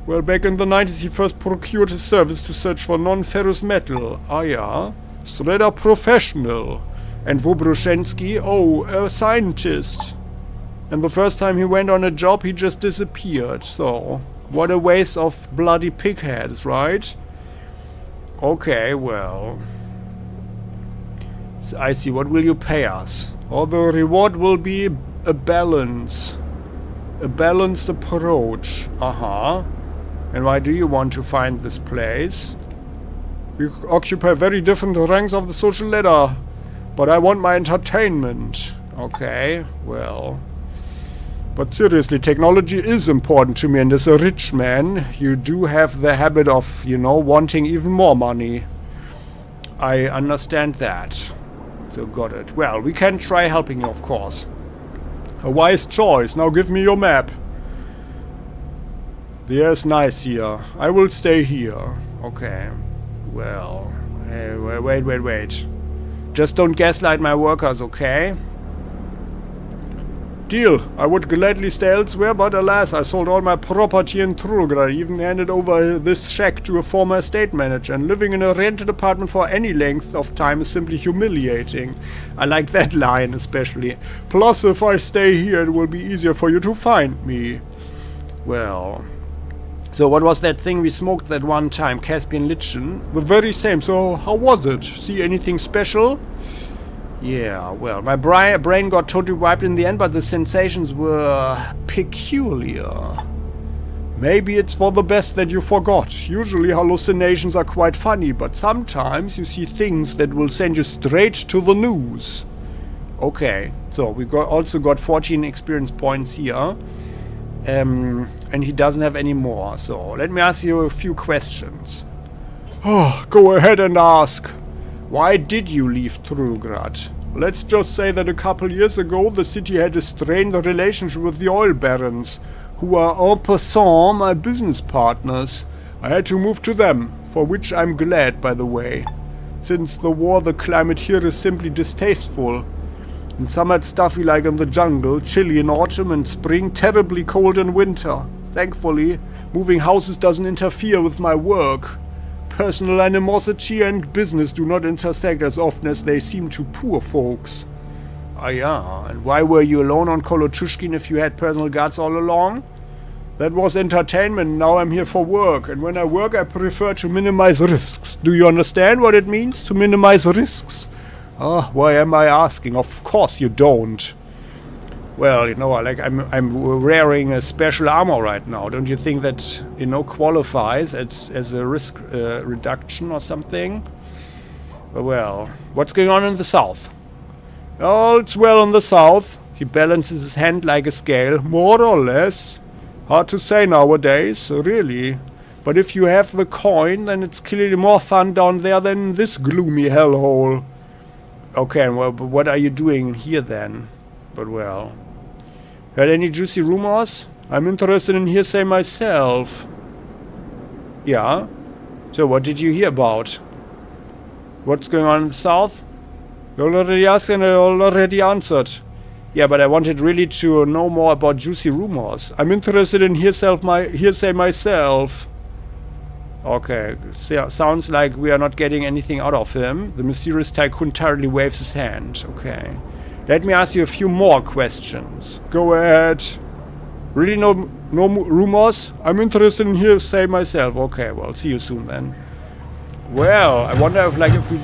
Well, back in the 90s he first procured his service to search for non-ferrous metal. Yeah, straight up professional. And Wobruszensky, a scientist. And the first time he went on a job, he just disappeared. So, what a waste of bloody pigheads, right? Okay, well. So I see. What will you pay us? Oh, the reward will be a balance. A balanced approach. And why do you want to find this place? We occupy very different ranks of the social ladder. But I want my entertainment. Okay, well. But seriously, technology is important to me, and as a rich man, you do have the habit of, wanting even more money. I understand that. So got it. Well, we can try helping you, of course. A wise choice. Now give me your map. There's nice here. I will stay here. Okay. Well, wait. Just don't gaslight my workers, okay? Deal. I would gladly stay elsewhere, but alas, I sold all my property in Trudograd. I even handed over this shack to a former estate manager, and living in a rented apartment for any length of time is simply humiliating. I like that line especially. Plus, if I stay here, it will be easier for you to find me. Well, so what was that thing we smoked that one time? Caspian Lichen? The very same. So how was it? See anything special? Yeah, well, my brain got totally wiped in the end, but the sensations were peculiar. Maybe it's for the best that you forgot. Usually hallucinations are quite funny, but sometimes you see things that will send you straight to the news. Okay, so we also got 14 experience points here. And he doesn't have any more, so let me ask you a few questions. Go ahead and ask. Why did you leave Trudograd? Let's just say that a couple years ago the city had a strained relationship with the oil barons, who are en passant my business partners. I had to move to them, for which I'm glad, by the way. Since the war, the climate here is simply distasteful. In summer it's stuffy like in the jungle, chilly in autumn and spring, terribly cold in winter. Thankfully, moving houses doesn't interfere with my work. Personal animosity and business do not intersect as often as they seem to poor folks. Ah yeah, and why were you alone on Kolotushkin if you had personal guards all along? That was entertainment, now I'm here for work, and when I work I prefer to minimize risks. Do you understand what it means to minimize risks? Ah, why am I asking? Of course you don't. Well, you know, like I'm wearing a special armor right now. Don't you think that, you know, qualifies as a risk reduction or something? Well, what's going on in the south? All it's well in the south. He balances his hand like a scale, more or less. Hard to say nowadays, really. But if you have the coin, then it's clearly more fun down there than in this gloomy hellhole. Okay, well, but what are you doing here then? But well... Heard any juicy rumors? I'm interested in hearsay myself. Yeah? So what did you hear about? What's going on in the south? You already asked and I already answered. Yeah, but I wanted really to know more about juicy rumors. I'm interested in hearsay myself. Okay, sounds like we are not getting anything out of him. The mysterious tycoon tiredly waves his hand. Okay. Let me ask you a few more questions. Go ahead. Really no rumors? I'm interested in hearsay myself. Okay, well, see you soon then. Well, I wonder if, like, if we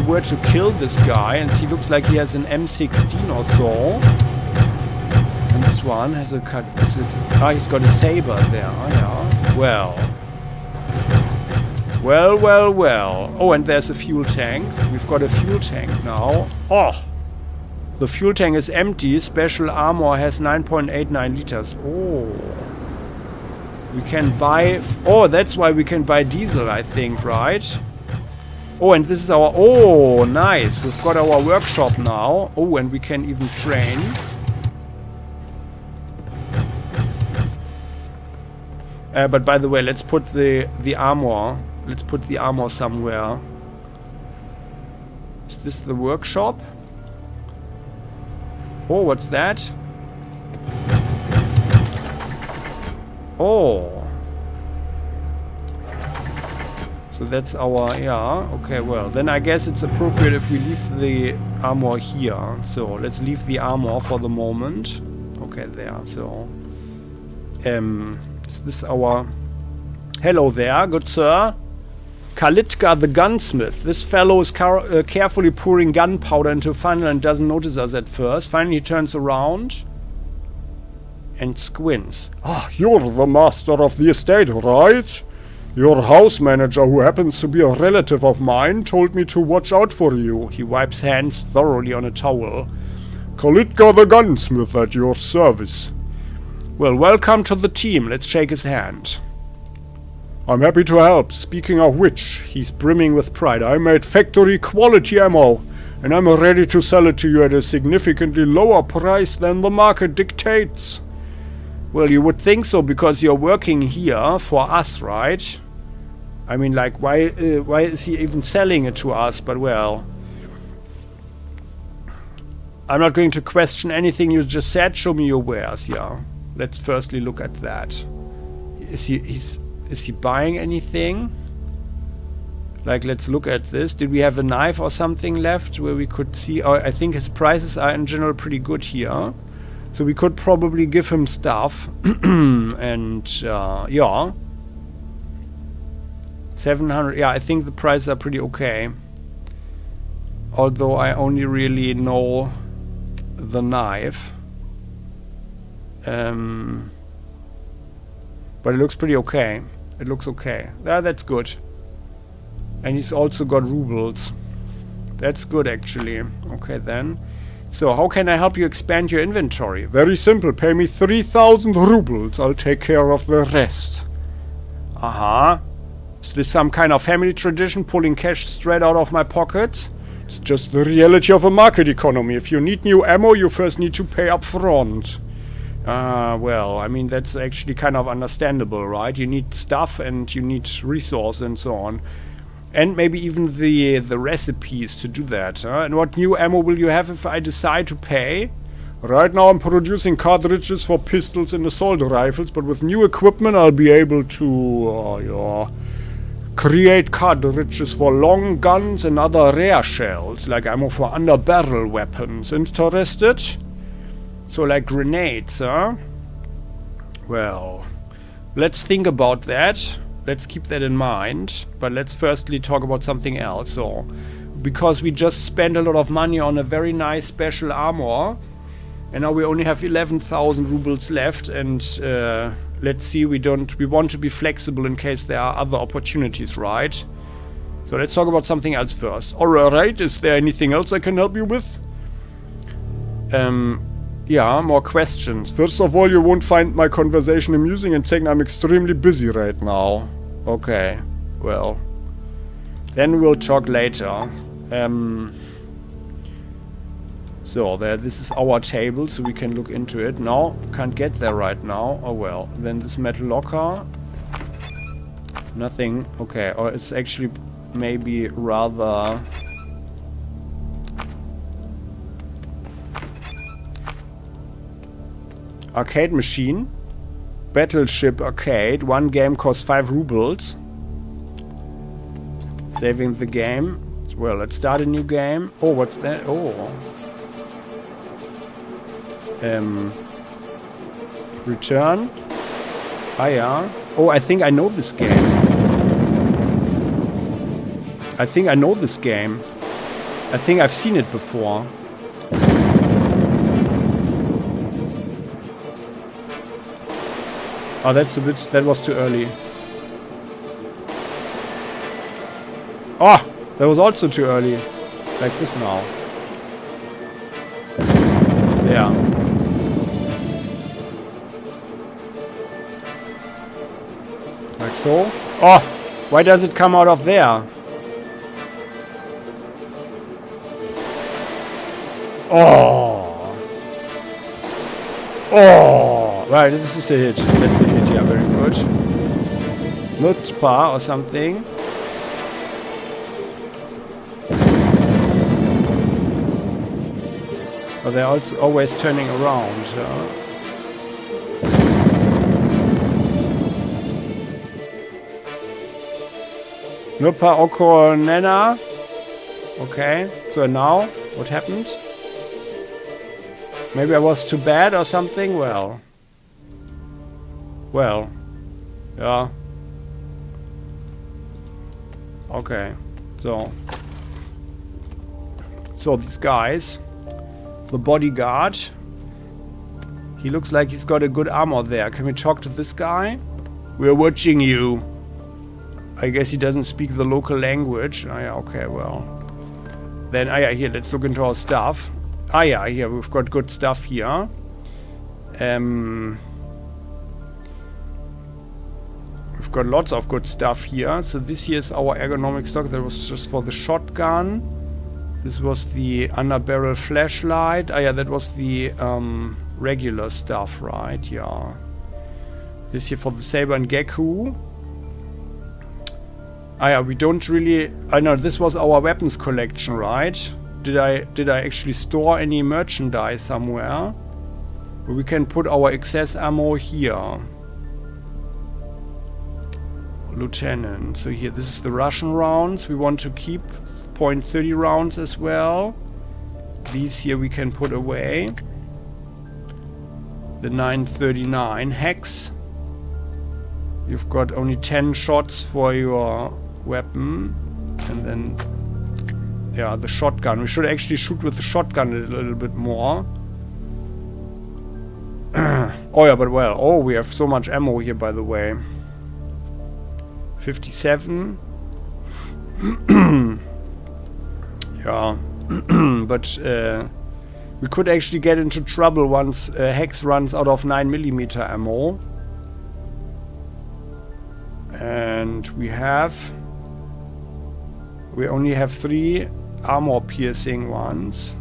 were to kill this guy, and he looks like he has an M16 or so. And this one has a cut. He's got a saber there. Oh, yeah. Well. Oh, and there's a fuel tank. We've got a fuel tank now. Oh. The fuel tank is empty. Special armor has 9.89 liters. Oh. We can buy... Oh, that's why we can buy diesel, I think, right? Oh, and this is our... Oh, nice. We've got our workshop now. Oh, and we can even train. But by the way, let's put the armor... Let's put the armor somewhere. Is this the workshop? Oh, what's that? Oh. So that's our... Yeah, okay, well. Then I guess it's appropriate if we leave the armor here. So, let's leave the armor for the moment. Okay, there, so... is this our... Hello there, good sir. Kalitka the gunsmith. This fellow is carefully pouring gunpowder into a funnel and doesn't notice us at first. Finally he turns around and squints. Ah, you're the master of the estate, right? Your house manager, who happens to be a relative of mine, told me to watch out for you. He wipes hands thoroughly on a towel. Kalitka the gunsmith at your service. Well, welcome to the team. Let's shake his hand. I'm happy to help. Speaking of which, he's brimming with pride. I made factory quality ammo, and I'm ready to sell it to you at a significantly lower price than the market dictates. Well, you would think so, because you're working here for us, right? I mean, like, why is he even selling it to us? But well, I'm not going to question anything you just said. Show me your wares, yeah. Let's firstly look at that. Is he buying anything? Like, let's look at this. Did we have a knife or something left where we could see? Oh, I think his prices are in general pretty good here. So we could probably give him stuff. And, yeah. 700. Yeah, I think the prices are pretty okay. Although I only really know the knife. But it looks pretty okay. It looks okay. Yeah, that's good. And he's also got rubles. That's good, actually. Okay, then. So, how can I help you expand your inventory? Very simple. Pay me 3,000 rubles. I'll take care of the rest. Uh-huh. Is this some kind of family tradition, pulling cash straight out of my pocket? It's just the reality of a market economy. If you need new ammo, you first need to pay up front. Well, I mean, that's actually kind of understandable, right? You need stuff and you need resource and so on. And maybe even the recipes to do that. And what new ammo will you have if I decide to pay? Right now I'm producing cartridges for pistols and assault rifles, but with new equipment I'll be able to create cartridges for long guns and other rare shells, like ammo for under-barrel weapons. Interested? So like grenades, huh? Well, let's think about that. Let's keep that in mind. But let's firstly talk about something else. So, because we just spent a lot of money on a very nice special armor, and now we only have 11,000 rubles left, and let's see, we want to be flexible in case there are other opportunities, right? So let's talk about something else first. Alright, is there anything else I can help you with? Yeah, more questions. First of all, you won't find my conversation amusing, and second, I'm extremely busy right now. Okay, well, then we'll talk later. So this is our table, so we can look into it. No, can't get there right now. Oh well. Then this metal locker. Nothing. Okay, or it's actually maybe rather... Arcade machine. Battleship arcade. One game costs 5 rubles. Saving the game. Well, let's start a new game. Oh, what's that? Oh. Return. Ah, yeah. Oh, I think I know this game. I think I've seen it before. Oh, that was too early. Oh, that was also too early. Like this now. There. Like so. Oh, why does it come out of there? Oh. Oh. Right, this is a hit. That's a hit, yeah, very good. Nutpa or something. But they're also always turning around, yeah. Nupa Oko Nena. Okay, so now, what happened? Maybe I was too bad or something? Well, yeah. Okay, so these guys, the bodyguard, he looks like he's got a good armor there. Can we talk to this guy? We're watching you. I guess he doesn't speak the local language. Oh yeah, okay, well. Then, yeah, here, let's look into our stuff. Ah yeah, here, we've got good stuff here. We've got lots of good stuff here. So this here is our ergonomic stock. That was just for the shotgun. This was the under-barrel flashlight. Ah yeah, that was the regular stuff, right? Yeah. This here for the saber and Gekku. Ah yeah, we don't really... I know, this was our weapons collection, right? Did I actually store any merchandise somewhere? We can put our excess ammo here. Lieutenant. So here, this is the Russian rounds. We want to keep .30 rounds as well. These here we can put away. The 939 hex. You've got only 10 shots for your weapon. And then, yeah, the shotgun. We should actually shoot with the shotgun a little bit more. Oh yeah, but well, oh, we have so much ammo here, by the way. 57. Yeah. But we could actually get into trouble once Hex runs out of 9mm ammo. And we only have 3 armor piercing ones.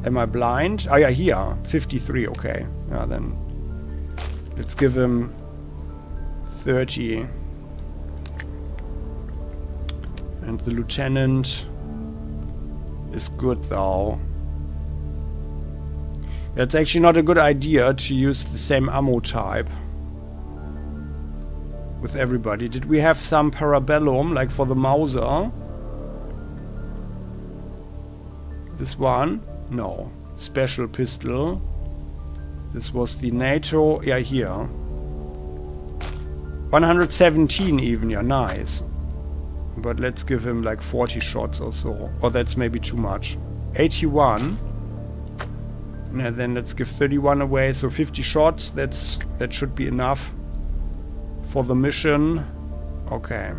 Am I blind? Oh yeah, here. 53, okay. Yeah, then let's give him 30. And the lieutenant is good though. It's actually not a good idea to use the same ammo type with everybody. Did we have some parabellum, like for the Mauser? This one? No. Special pistol. This was the NATO. Yeah, here. 117 even, yeah, nice. But let's give him like 40 shots or so. Or that's maybe too much. 81. And then let's give 31 away. So 50 shots. That should be enough for the mission. Okay.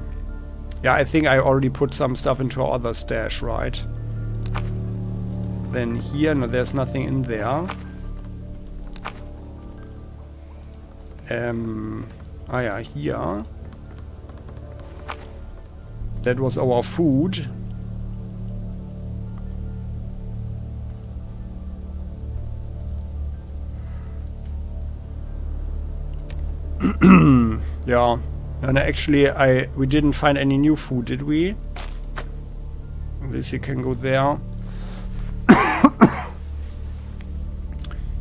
Yeah, I think I already put some stuff into our other stash, right? Then here, no, there's nothing in there. Ah yeah, here. That was our food. Yeah. And actually, we didn't find any new food, did we? This you can go there.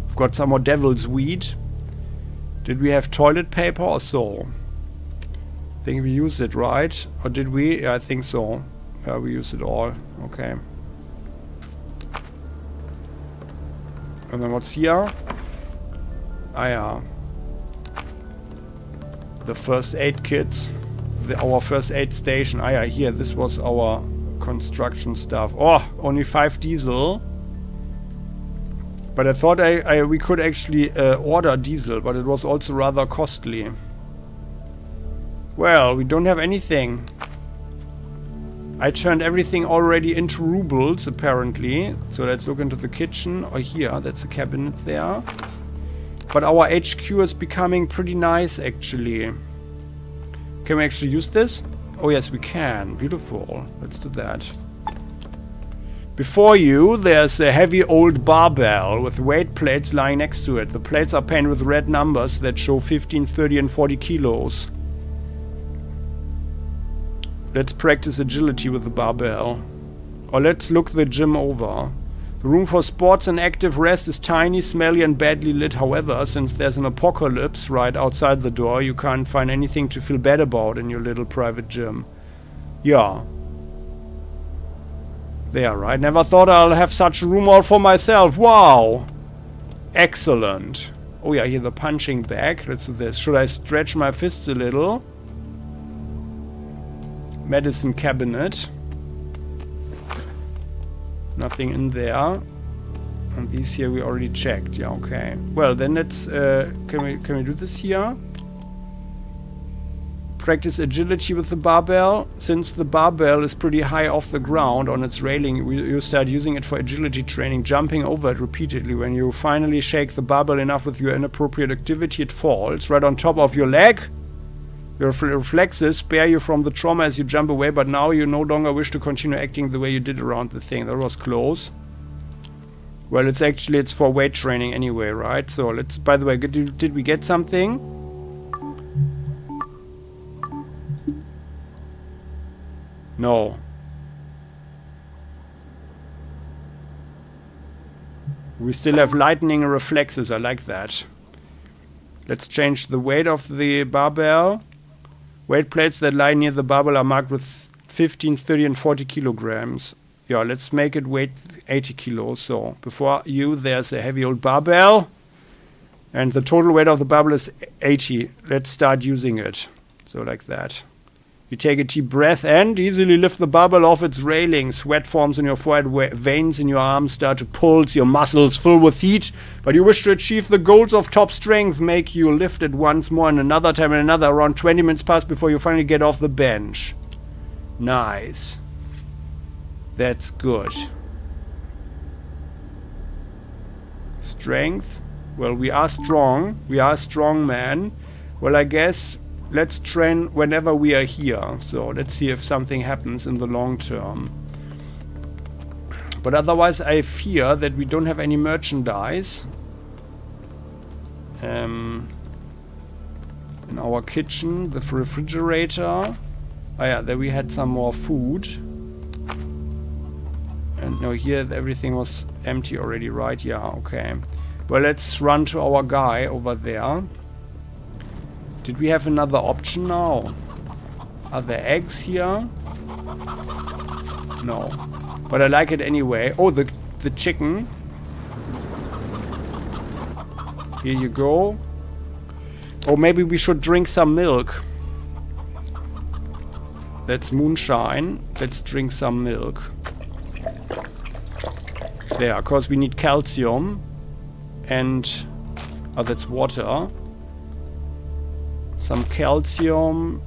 We've got some more devil's weed. Did we have toilet paper or so? I think we used it, right? Or did we? Yeah, I think so. Yeah, we used it all. Okay. And then what's here? Ah, yeah. The first aid kits. Our first aid station. Ah, yeah, here. This was our construction stuff. Oh, only 5 diesel. But I thought we could actually order diesel, but it was also rather costly. Well, we don't have anything. I turned everything already into rubles, apparently. So let's look into the kitchen. Or here, that's a cabinet there. But our HQ is becoming pretty nice, actually. Can we actually use this? Oh yes, we can. Beautiful. Let's do that. Before you, there's a heavy old barbell with weight plates lying next to it. The plates are painted with red numbers that show 15, 30 and 40 kilos. Let's practice agility with the barbell. Or let's look the gym over. The room for sports and active rest is tiny, smelly and badly lit. However, since there's an apocalypse right outside the door, you can't find anything to feel bad about in your little private gym. Yeah. There, right? Never thought I'll have such a room all for myself. Wow! Excellent. Oh yeah, here the punching bag. Let's do this. Should I stretch my fists a little? Medicine cabinet. Nothing in there. And these here we already checked. Yeah, okay. Well, then let's... can we do this here? Practice agility with the barbell. Since the barbell is pretty high off the ground on its railing, you start using it for agility training, jumping over it repeatedly. When you finally shake the barbell enough with your inappropriate activity, it falls right on top of your leg. Your reflexes spare you from the trauma as you jump away, but now you no longer wish to continue acting the way you did around the thing. That was close. Well, it's for weight training anyway, right? So let's, by the way, did we get something? No. We still have lightning reflexes. I like that. Let's change the weight of the barbell. Weight plates that lie near the barbell are marked with 15, 30 and 40 kilograms. Yeah, let's make it weight 80 kilos. So before you, there's a heavy old barbell. And the total weight of the barbell is 80. Let's start using it. So like that. You take a deep breath and easily lift the barbell off its railing. Sweat forms in your forehead, veins in your arms start to pulse, your muscles full with heat. But you wish to achieve the goals of top strength, make you lift it once more and another time and another. Around 20 minutes pass before you finally get off the bench. Nice. That's good. Strength. Well, we are strong. We are strong men. Well, I guess... let's train whenever we are here. So let's see if something happens in the long term. But otherwise I fear that we don't have any merchandise. In our kitchen, the refrigerator. Oh yeah, there we had some more food. And no, here everything was empty already, right? Yeah, okay. Well, let's run to our guy over there. Did we have another option now? Are there eggs here? No. But I like it anyway. Oh, the chicken. Here you go. Oh, maybe we should drink some milk. That's moonshine. Let's drink some milk. There, of course we need calcium. And... oh, that's water. Some calcium.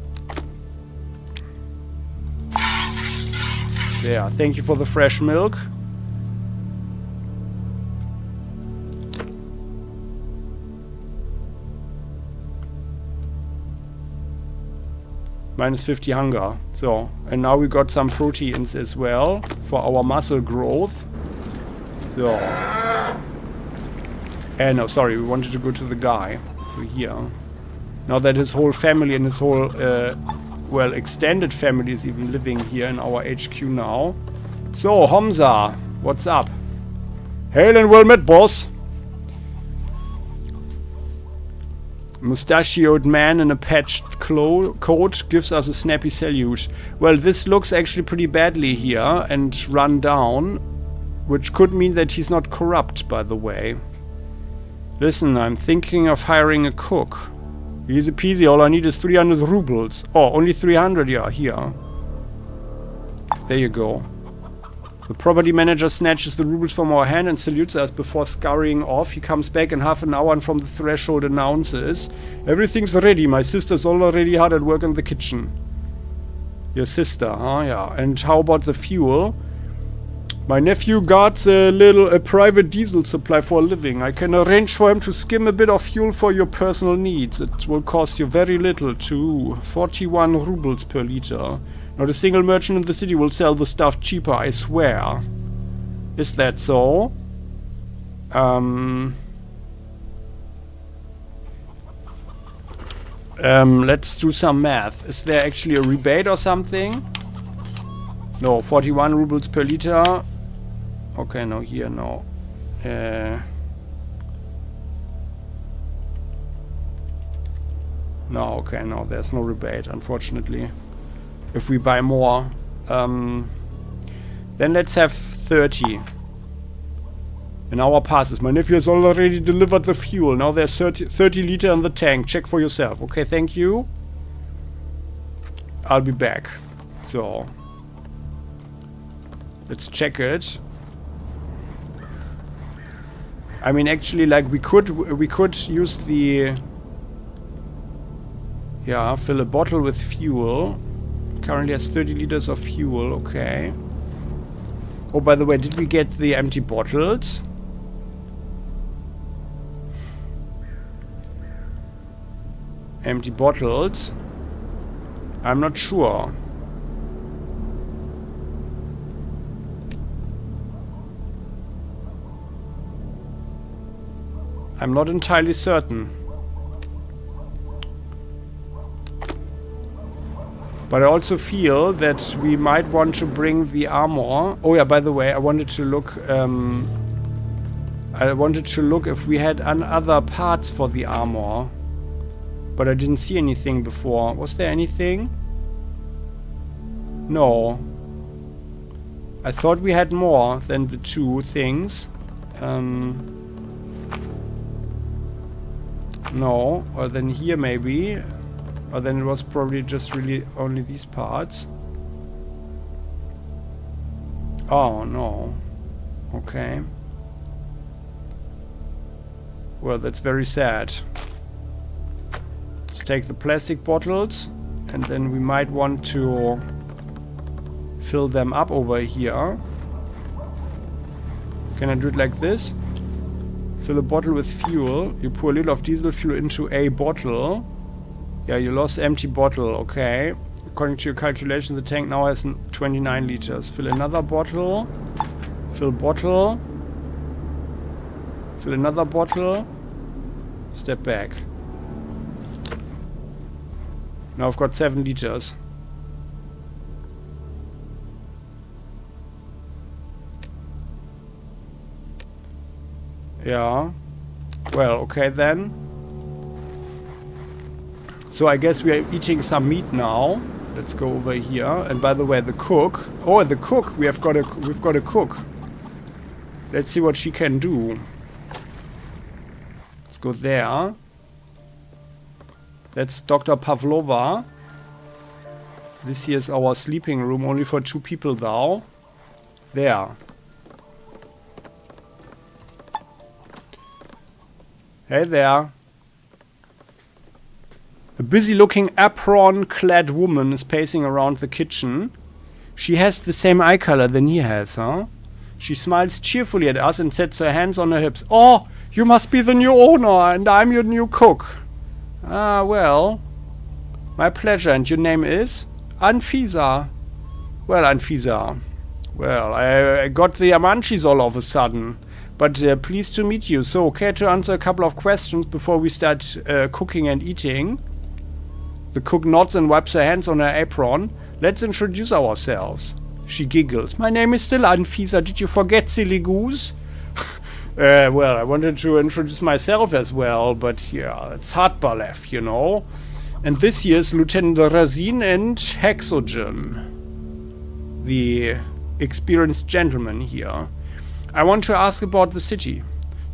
There, thank you for the fresh milk. Minus 50 hunger. So, and now we got some proteins as well for our muscle growth. So. No, sorry, we wanted to go to the guy. So here. Now that his whole family and his whole, well, extended family is even living here in our HQ now. So, Hamza, what's up? Hail and well met, boss. Mustachioed man in a patched coat gives us a snappy salute. Well, this looks actually pretty badly here and run down, which could mean that he's not corrupt, by the way. Listen, I'm thinking of hiring a cook. Easy peasy, all I need is 300 rubles. Oh, only 300, yeah, here. There you go. The property manager snatches the rubles from our hand and salutes us before scurrying off. He comes back in half an hour and from the threshold announces, everything's ready. My sister's already hard at work in the kitchen. Your sister, huh? Yeah. And how about the fuel? My nephew got a private diesel supply for a living. I can arrange for him to skim a bit of fuel for your personal needs. It will cost you very little too. 41 rubles per liter. Not a single merchant in the city will sell the stuff cheaper, I swear. Is that so? Let's do some math. Is there actually a rebate or something? No, 41 rubles per liter. Okay, no, here, no. No, okay, no, there's no rebate, unfortunately. If we buy more. Then let's have 30. An hour passes. My nephew has already delivered the fuel. Now there's 30 liter in the tank. Check for yourself. Okay, thank you. I'll be back. So. Let's check it. I mean, actually, like, we could use the... yeah, fill a bottle with fuel. Currently has 30 liters of fuel, okay. Oh, by the way, did we get the empty bottles? Empty bottles? I'm not sure. I'm not entirely certain. But I also feel that we might want to bring the armor. Oh yeah, by the way, I wanted to look if we had other parts for the armor. But I didn't see anything before. Was there anything? No. I thought we had more than the two things. No. Or then here maybe. Or then it was probably just really only these parts. Oh, no. Okay. Well, that's very sad. Let's take the plastic bottles. And then we might want to fill them up over here. Can I do it like this? Fill a bottle with fuel. You pour a little of diesel fuel into a bottle. Yeah, you lost empty bottle, okay. According to your calculation, the tank now has 29 liters. Fill another bottle. Fill bottle. Fill another bottle. Step back. Now I've got 7 liters. Yeah. Well, okay then. So I guess we are eating some meat now. Let's go over here. And by the way, the cook. Oh, the cook. We've got a cook. Let's see what she can do. Let's go there. That's Dr. Pavlova. This here is our sleeping room, only for 2 people though. There. Hey there. A busy-looking apron-clad woman is pacing around the kitchen. She has the same eye color than he has, huh? She smiles cheerfully at us and sets her hands on her hips. Oh, you must be the new owner, and I'm your new cook. Ah, well. My pleasure, and your name is? Anfisa. Well, Anfisa. Well, I got the Amanchis all of a sudden. But pleased to meet you. So, care to answer a couple of questions before we start cooking and eating? The cook nods and wipes her hands on her apron. Let's introduce ourselves. She giggles. My name is still Anfisa. Did you forget, silly goose? Well, I wanted to introduce myself as well, but yeah, it's Hardball, you know. And this year's Lieutenant Razin and Hexogen, the experienced gentleman here. I want to ask about the city.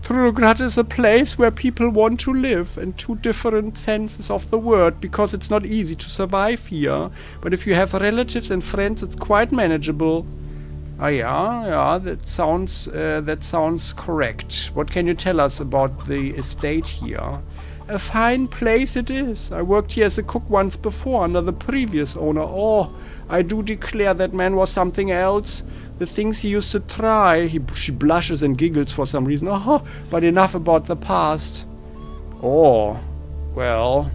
Trudograd is a place where people want to live in 2 different senses of the word, because it's not easy to survive here. But if you have relatives and friends, it's quite manageable. Ah, yeah, that sounds correct. What can you tell us about the estate here? A fine place it is. I worked here as a cook once before under the previous owner. Oh, I do declare that man was something else. The things he used to try. She blushes and giggles for some reason. Oh, but enough about the past. Oh, well.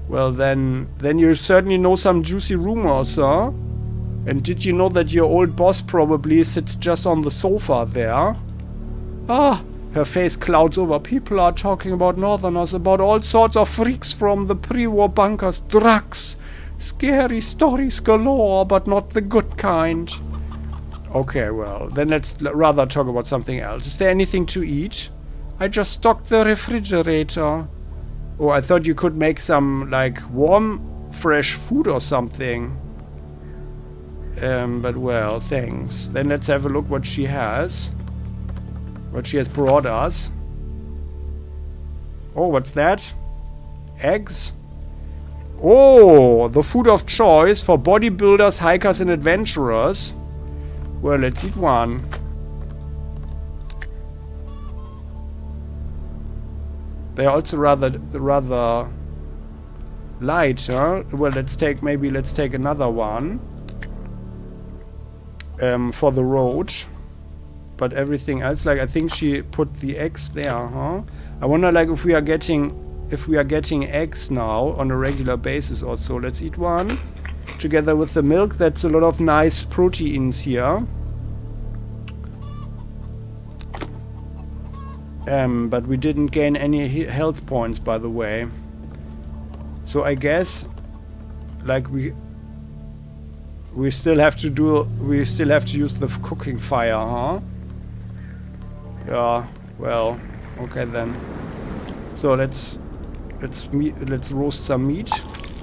Well, then you certainly know some juicy rumors, huh? And did you know that your old boss probably sits just on the sofa there? Ah, her face clouds over. People are talking about Northerners, about all sorts of freaks from the pre-war bunkers, drugs. Scary stories galore, but not the good kind. Okay, well, then let's rather talk about something else. Is there anything to eat? I just stocked the refrigerator. Oh, I thought you could make some, like, warm, fresh food or something. But well, thanks. Then let's have a look what she has. What she has brought us. Oh, what's that? Eggs? Oh, the food of choice for bodybuilders, hikers, and adventurers. Well, let's eat one. They're also rather light, huh? Well, let's take another one. For the road. But everything else, like, I think she put the eggs there, huh? I wonder, like, if we are getting eggs now on a regular basis or so. Let's eat one. Together with the milk, that's a lot of nice proteins here. But we didn't gain any health points, by the way. So I guess, like, we still have to use the cooking fire, huh? Yeah, well, okay then. So let's roast some meat.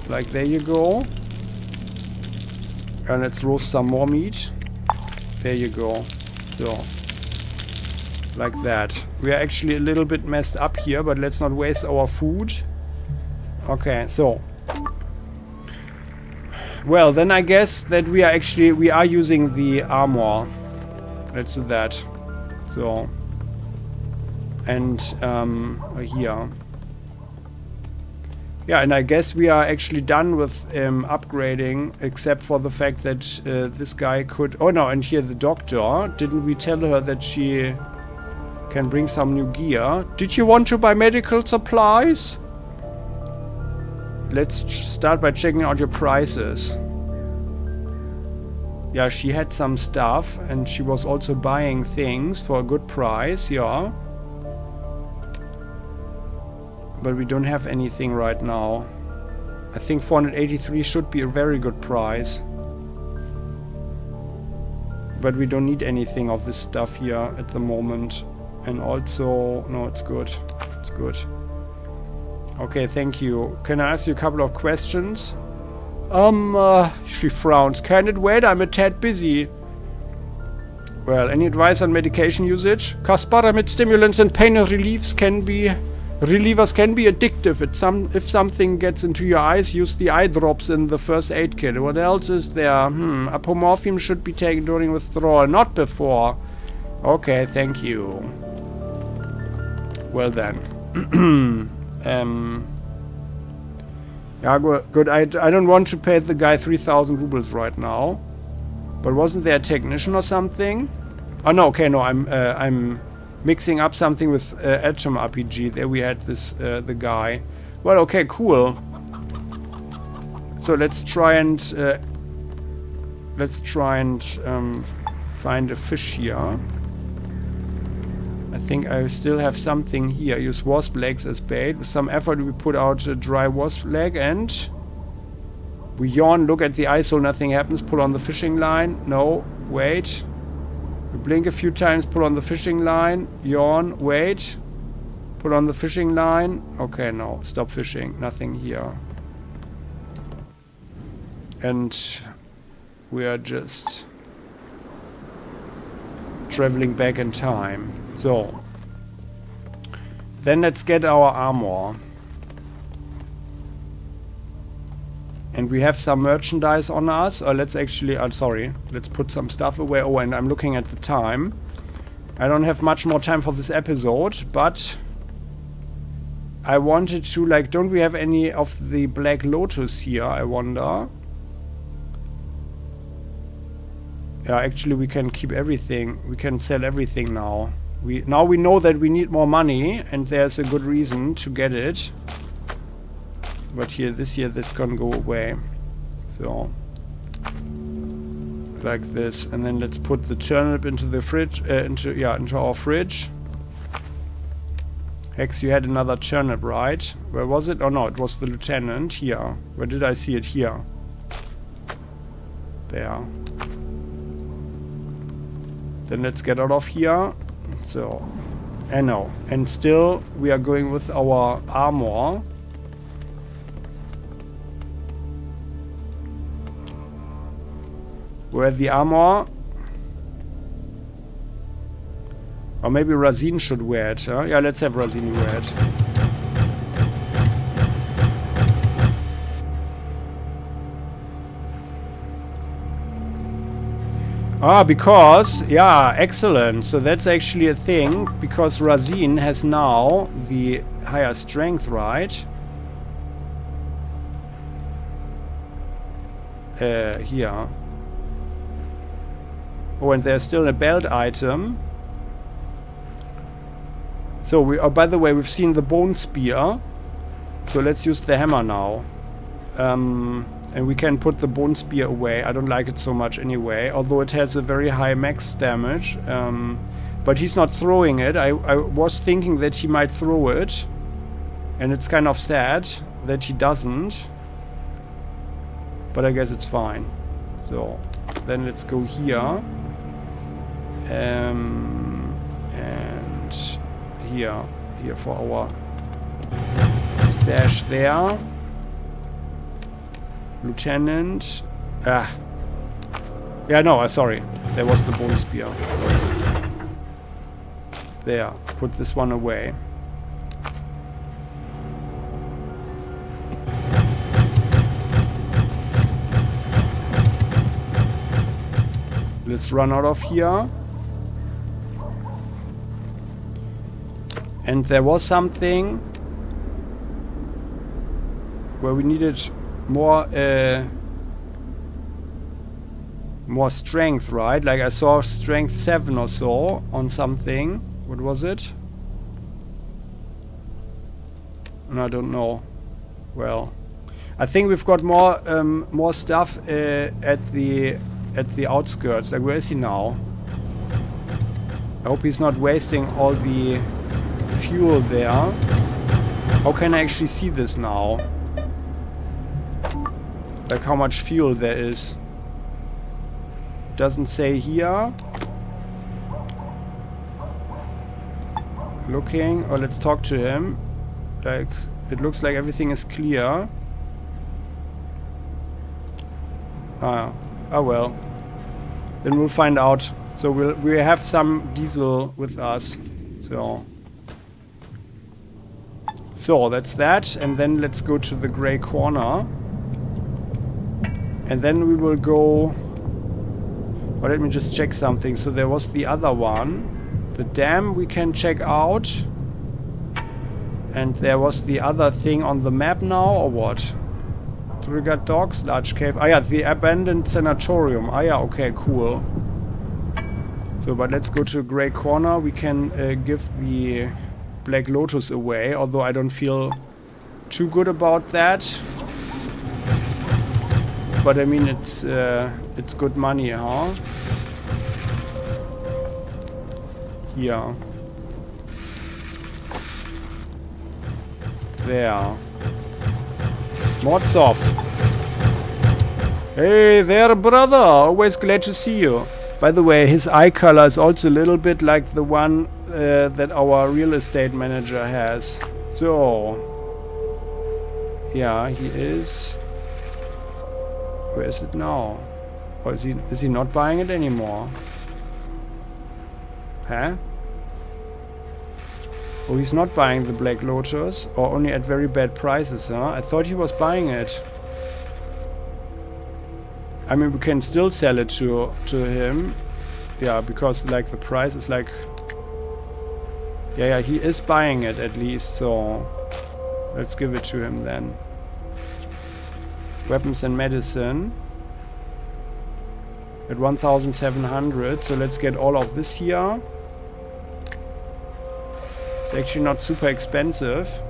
Like, there you go. And let's roast some more meat. There you go. So, like that. We are actually a little bit messed up here, but let's not waste our food. Okay, so. Well, then I guess that we are using the armor. Let's do that. So. And, here. Yeah, and I guess we are actually done with upgrading, except for the fact that this guy could... Oh no, and here the doctor. Didn't we tell her that she can bring some new gear? Did you want to buy medical supplies? Let's start by checking out your prices. Yeah, she had some stuff, and she was also buying things for a good price, yeah. But we don't have anything right now. I think 483 should be a very good price. But we don't need anything of this stuff here at the moment. And also... no, it's good. It's good. Okay, thank you. Can I ask you a couple of questions? She frowns. Can it wait? I'm a tad busy. Well, any advice on medication usage? Casparamed stimulants and pain relievers can be addictive. If something gets into your eyes, use the eye drops in the first aid kit. What else is there? Apomorphine should be taken during withdrawal, not before. Okay, thank you. Well then. Yeah, good. I don't want to pay the guy 3,000 rubles right now. But wasn't there a technician or something? Oh no, okay, no, I'm mixing up something with Atom RPG. There we had this the guy. Well, okay, cool. So let's try and find a fish here. I think I still have something here. Use wasp legs as bait. With some effort we put out a dry wasp leg and we yawn, look at the ice hole, nothing happens. Pull on the fishing line. No, wait. We blink a few times, pull on the fishing line. Yawn, wait. Pull on the fishing line. Okay, no, stop fishing. Nothing here. And we are just traveling back in time. So, then let's get our armor. And we have some merchandise on us. Or let's actually, sorry, let's put some stuff away. Oh, and I'm looking at the time. I don't have much more time for this episode, but I wanted to, like, don't we have any of the Black Lotus here, I wonder? Yeah, actually we can keep everything. We can sell everything now. Now we know that we need more money, and there's a good reason to get it. But here, this can go away. So, like this, and then let's put the turnip into the fridge, into our fridge. Hex, you had another turnip, right? Where was it? Oh no, it was the lieutenant here. Where did I see it? Here. There. Then let's get out of here. So, I know. And still, we are going with our armor. Where's the armor? Or maybe Razin should wear it, huh? Yeah, let's have Razin wear it. Ah, because, yeah, excellent. So that's actually a thing, because Razin has now the higher strength, right? Here. Oh, and there's still a belt item. So, we, oh, by the way, we've seen the bone spear. So let's use the hammer now. And we can put the bone spear away. I don't like it so much anyway, although it has a very high max damage. But he's not throwing it. I was thinking that he might throw it. And it's kind of sad that he doesn't. But I guess it's fine. So, then let's go here. And here for our stash there. Lieutenant. Ah. Yeah, no, sorry. There was the bone spear. There. Put this one away. Let's run out of here. And there was something where we needed more strength, right? Like I saw strength 7 or so on something. What was it? No, I don't know. Well, I think we've got more stuff at the at the outskirts. Like, where is he now? I hope he's not wasting all the fuel there. How can I actually see this now? Like how much fuel there is. Doesn't say here. Looking. Oh, let's talk to him. Like, it looks like everything is clear. Oh well. Then we'll find out. So we have some diesel with us. So that's that, and then let's go to the gray corner. And then we will go... Well, let me just check something. So there was the other one. The dam we can check out. And there was the other thing on the map now, or what? Trudograd docks, large cave. Ah yeah, the abandoned sanatorium. Ah yeah, okay, cool. So, but let's go to Grey Corner. We can give the Black Lotus away, although I don't feel too good about that. But I mean, it's good money, huh? Here. There. Modsov. Hey there, brother. Always glad to see you. By the way, his eye color is also a little bit like the one that our real estate manager has. So, yeah, he is. Where is it now? Or is he not buying it anymore? Huh? Oh, he's not buying the Black Lotus, or only at very bad prices, huh? I thought he was buying it. I mean, we can still sell it to him. Yeah, because like the price is like... Yeah, he is buying it at least, so... Let's give it to him then. Weapons and medicine. At 1,700, so let's get all of this here. It's actually not super expensive.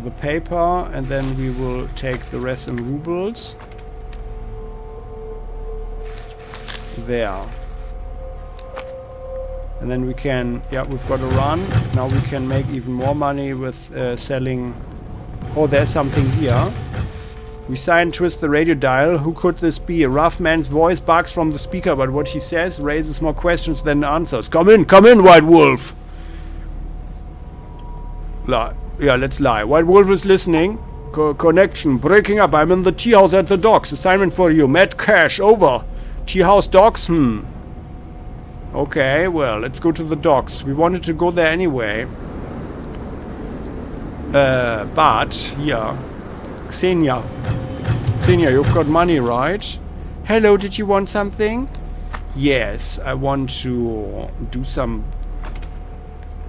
The paper, and then we will take the rest in rubles. There. And then we can... Yeah, we've got a run. Now we can make even more money with selling... Oh, there's something here. We sign twist the radio dial. Who could this be? A rough man's voice barks from the speaker, but what he says raises more questions than answers. Come in, White Wolf! Yeah, let's lie. White Wolf is listening. Connection breaking up. I'm in the tea house at the docks. Assignment for you. Mad Cash, over. Tea house docks? Okay, well, let's go to the docks. We wanted to go there anyway. But, yeah. Xenia, you've got money, right? Hello, did you want something? Yes, I want to do some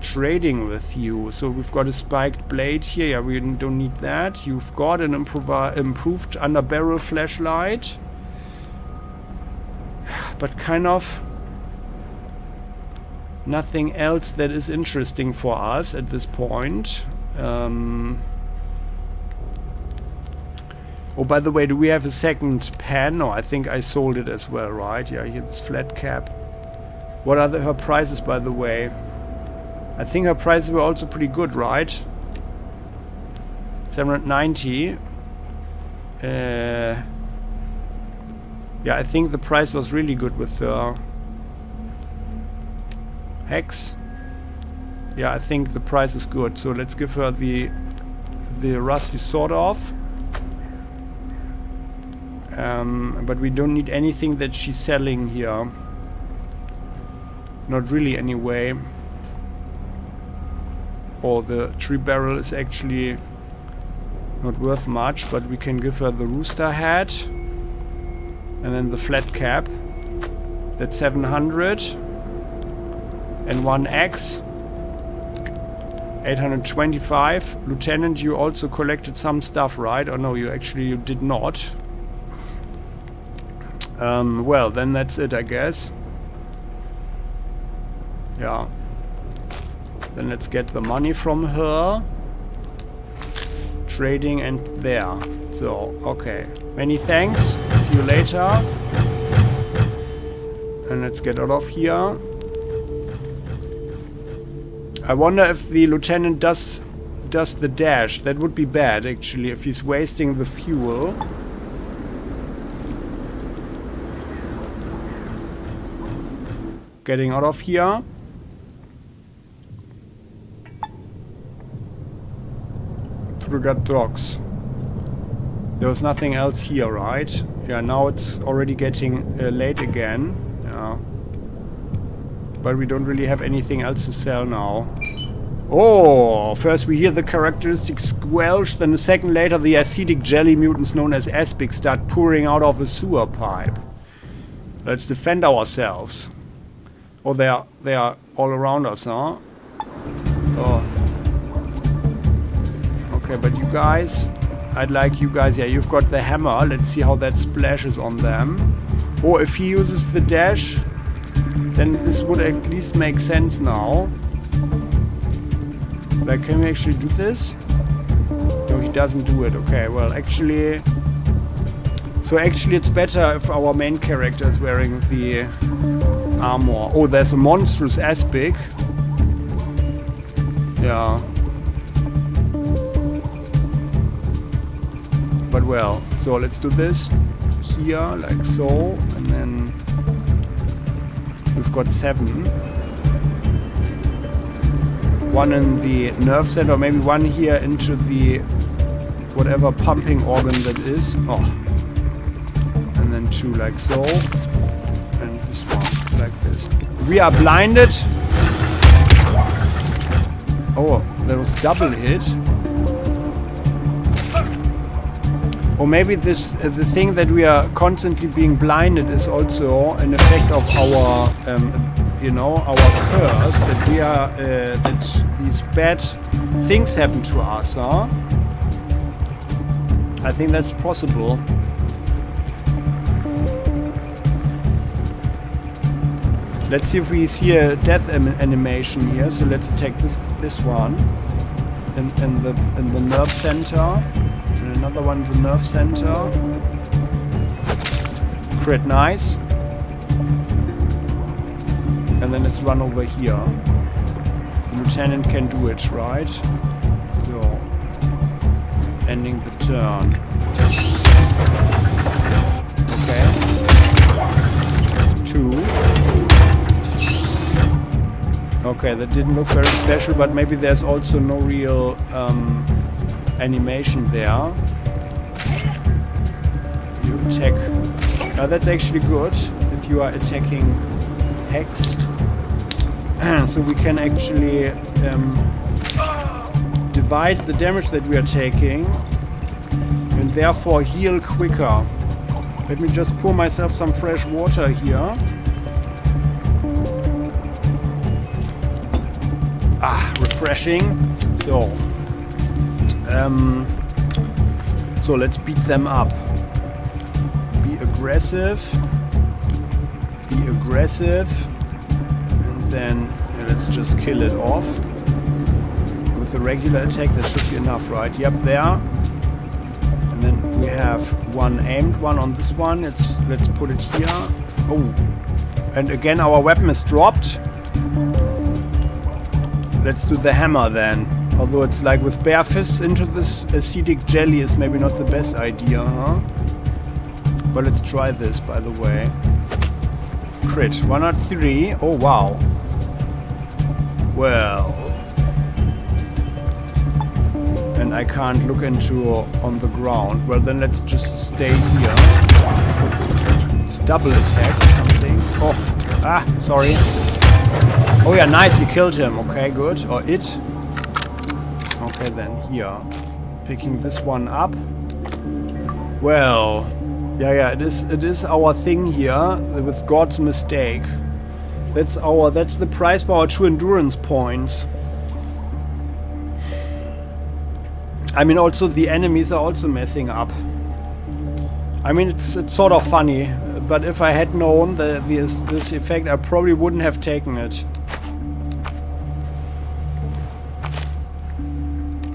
trading with you. So we've got a spiked blade here. Yeah, we don't need that. You've got an improved underbarrel flashlight. But kind of nothing else that is interesting for us at this point. Oh, by the way, do we have a second pen? No, I think I sold it as well, right? Yeah, here's this flat cap. What are her prices, by the way? I think her prices were also pretty good, right? 790. Yeah, I think the price was really good with the hex. Yeah, I think the price is good. So let's give her the rusty sword off. But we don't need anything that she's selling here. Not really, anyway. Or the tree barrel is actually not worth much, but we can give her the rooster hat. And then the flat cap. That's 700. And one axe. 825. Lieutenant, you also collected some stuff, right? Or no, you did not. Well, then that's it, I guess. Yeah. Then let's get the money from her. Trading and there. So, okay. Many thanks. See you later. And let's get out of here. I wonder if the lieutenant does the dash. That would be bad, actually, if he's wasting the fuel. Getting out of here. Trudograd docks. There was nothing else here, right? Yeah, now it's already getting late again. Yeah. But we don't really have anything else to sell now. Oh, first we hear the characteristic squelch, then a second later the acidic jelly mutants known as aspic start pouring out of a sewer pipe. Let's defend ourselves. Oh, they are all around us, huh? Oh. Okay, but you guys, I'd like you guys, yeah, you've got the hammer. Let's see how that splashes on them. Or if he uses the dash, then this would at least make sense now. Like, can we actually do this? No, he doesn't do it. Okay, well, actually... So actually it's better if our main character is wearing the armor. Oh, there's a monstrous aspic. Yeah. But well, so let's do this here, like so, and then we've got 7. One in the nerve center, or maybe one here into the whatever pumping organ that is. Oh. And then 2 like so. And this one like this. We are blinded. Oh, there was double hit. Or maybe this the thing that we are constantly being blinded is also an effect of our, you know, our curse, that we are that these bad things happen to us, huh? I think that's possible. Let's see if we see a death animation here. So let's attack this one in the nerve center. Another one in the nerve center. Crit, nice. And then let's run over here. The lieutenant can do it, right? So, ending the turn. Okay. 2. Okay, that didn't look very special, but maybe there's also no real animation there. You attack. Now that's actually good if you are attacking Hex. So we can actually divide the damage that we are taking and therefore heal quicker. Let me just pour myself some fresh water here. Ah, refreshing. So let's beat them up. Be aggressive. Be aggressive. And then let's just kill it off. With a regular attack that should be enough, right? Yep, there. And then we have one aimed one on this one. Let's put it here. Oh. And again our weapon is dropped. Let's do the hammer then. Although it's like with bare fists into this acidic jelly is maybe not the best idea, huh? But let's try this, by the way. Crit. 103. Oh, wow. Well. And I can't look into on the ground. Well, then let's just stay here. It's a double attack or something. Oh. Ah, sorry. Oh yeah, nice, you killed him. Okay, good. Or it. Okay, then here. Picking this one up. Well, yeah, it is our thing here with God's mistake. That's the price for our 2 endurance points. I mean, also the enemies are also messing up. I mean, it's sort of funny, but if I had known this effect, I probably wouldn't have taken it.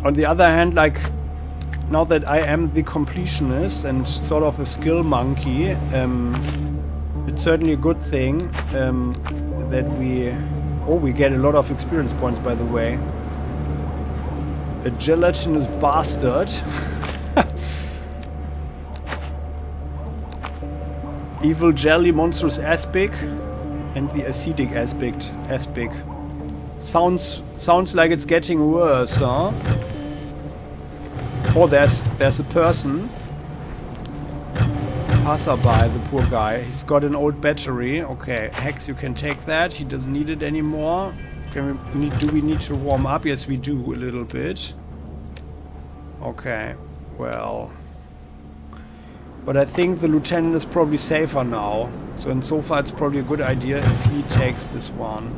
On the other hand, like, now that I am the completionist and sort of a skill monkey, it's certainly a good thing that we... Oh, we get a lot of experience points, by the way. A gelatinous bastard. Evil jelly, monstrous aspic, and the acidic aspic. Sounds like it's getting worse, huh? Oh, there's a person. Passerby, the poor guy. He's got an old battery. Okay, Hex, you can take that. He doesn't need it anymore. Do we need to warm up? Yes, we do a little bit. Okay, well. But I think the lieutenant is probably safer now. So far it's probably a good idea if he takes this one.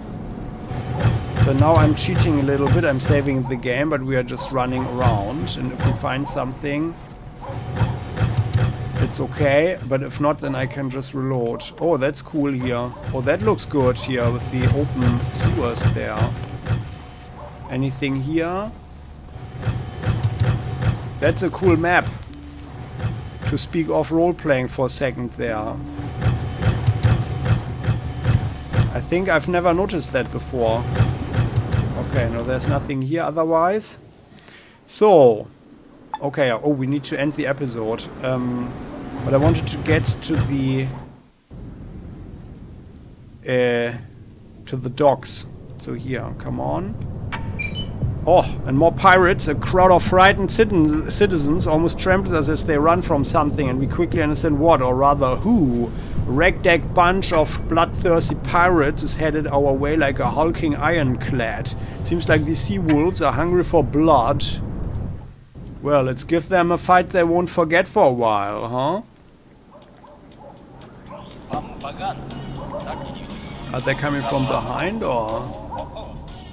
So now I'm cheating a little bit. I'm saving the game, but we are just running around. And if we find something, it's okay. But if not, then I can just reload. Oh, that's cool here. Oh, that looks good here with the open sewers there. Anything here? That's a cool map. To speak of role-playing for a second there. I think I've never noticed that before. Okay, no, there's nothing here otherwise. So, okay, oh, we need to end the episode. But I wanted to get to the docks. So here, come on. Oh, and more pirates. A crowd of frightened citizens almost trampled us as they run from something, and we quickly understand what, or rather who. A ragtag bunch of bloodthirsty pirates is headed our way like a hulking ironclad. Seems like these sea wolves are hungry for blood. Well, let's give them a fight they won't forget for a while, huh? Are they coming from behind, or...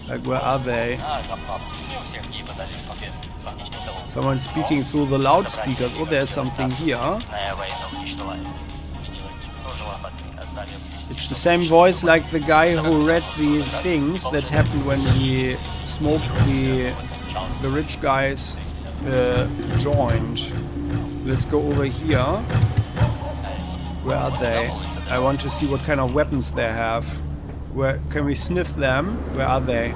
Like, where are they? Someone speaking through the loudspeakers. Oh, there's something here. It's the same voice like the guy who read the things that happened when he smoked the rich guys joined. Let's go over here. Where are they? I want to see what kind of weapons they have. Where can we sniff them? Where are they?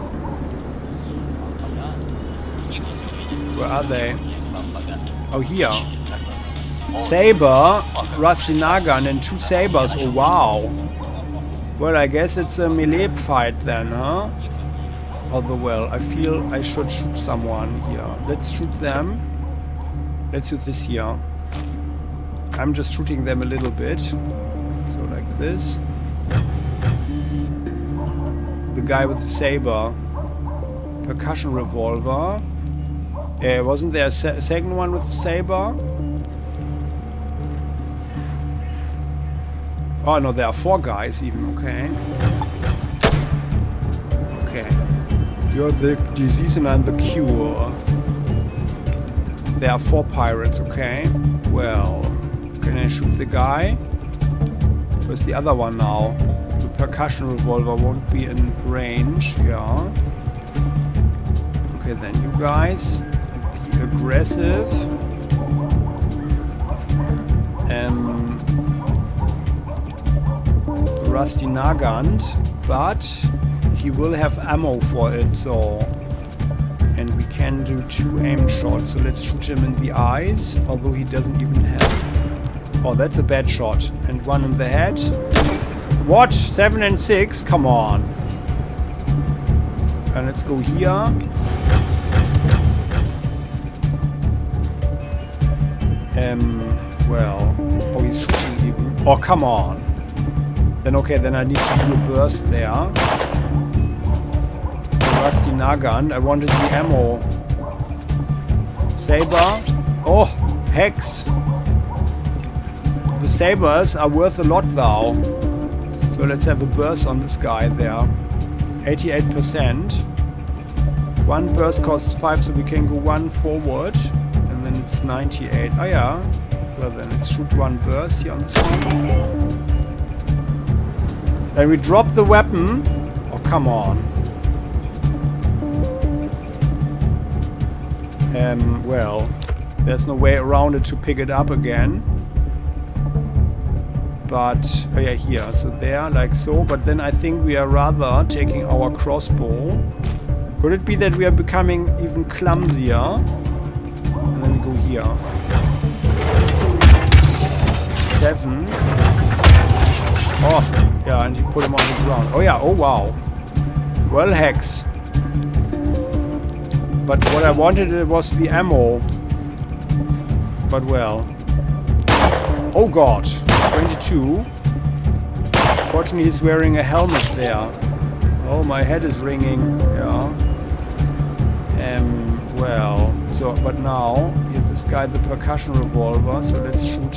Where are they? Oh, here. Saber, rusty nagan, and 2 sabers. Oh, wow. Well, I guess it's a melee fight then, huh? Although, well, I feel I should shoot someone here. Let's shoot them. Let's do this here. I'm just shooting them a little bit. So, like this. The guy with the saber. Percussion revolver. Wasn't there a second one with the saber? Oh no, there are 4 guys even, okay. Okay. You're the disease and I'm the cure. There are 4 pirates, okay. Well, can I shoot the guy? Where's the other one now? The percussion revolver won't be in range, yeah. Okay, then you guys be aggressive. Rusty Nagant, but he will have ammo for it, so... And we can do 2 aim shots, so let's shoot him in the eyes, although he doesn't even have... Oh, that's a bad shot. And 1 in the head. What? 7 and 6? Come on. And let's go here. Well... Oh, he's shooting even... Oh, come on. Then okay, then I need to do a burst there. The rusty nagan. I wanted the ammo. Saber. Oh, hex. The sabers are worth a lot though. So let's have a burst on this guy there. 88%. 1 burst costs 5, so we can go 1 forward. And then it's 98. Oh yeah. Well then, let's shoot 1 burst here on this one. Then we drop the weapon. Oh, come on. Well. There's no way around it to pick it up again. But, oh yeah, here. So there, like so. But then I think we are rather taking our crossbow. Could it be that we are becoming even clumsier? And then we go here. 7. Oh, yeah, and you put him on the ground. Oh yeah, oh wow. Well, hex. But what I wanted was the ammo. But well. Oh god. 22. Fortunately, he's wearing a helmet there. Oh, my head is ringing. Yeah. Well. So, but now, give this guy the percussion revolver. So let's shoot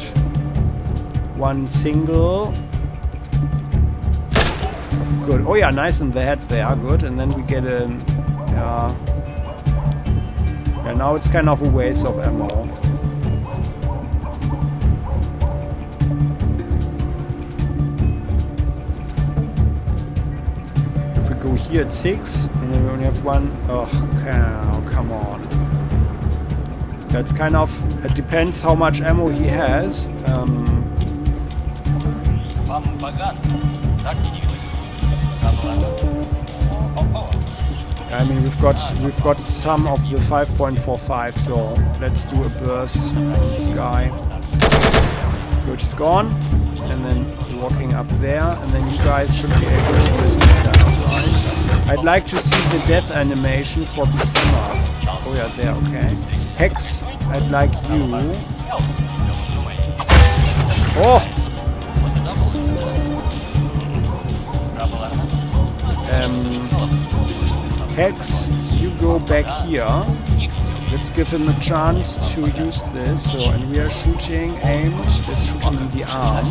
one single. Good. Oh yeah, nice in the head there. Good. And then we get a... Yeah. Yeah, now it's kind of a waste of ammo. Go here at 6, and then we only have one. Oh, come on. That's kind of... It depends how much ammo he has. I mean, we've got some of the 5.45, so let's do a burst on this guy. Good, he's gone. And then walking up there, and then you guys should be able to resist that, right? I'd like to see the death animation for this hammer. Oh yeah, there, okay. Hex, I'd like you. Oh! Hex, you go back here. Let's give him a chance to use this. So, and we are shooting, aimed. Let's shoot him in the arm.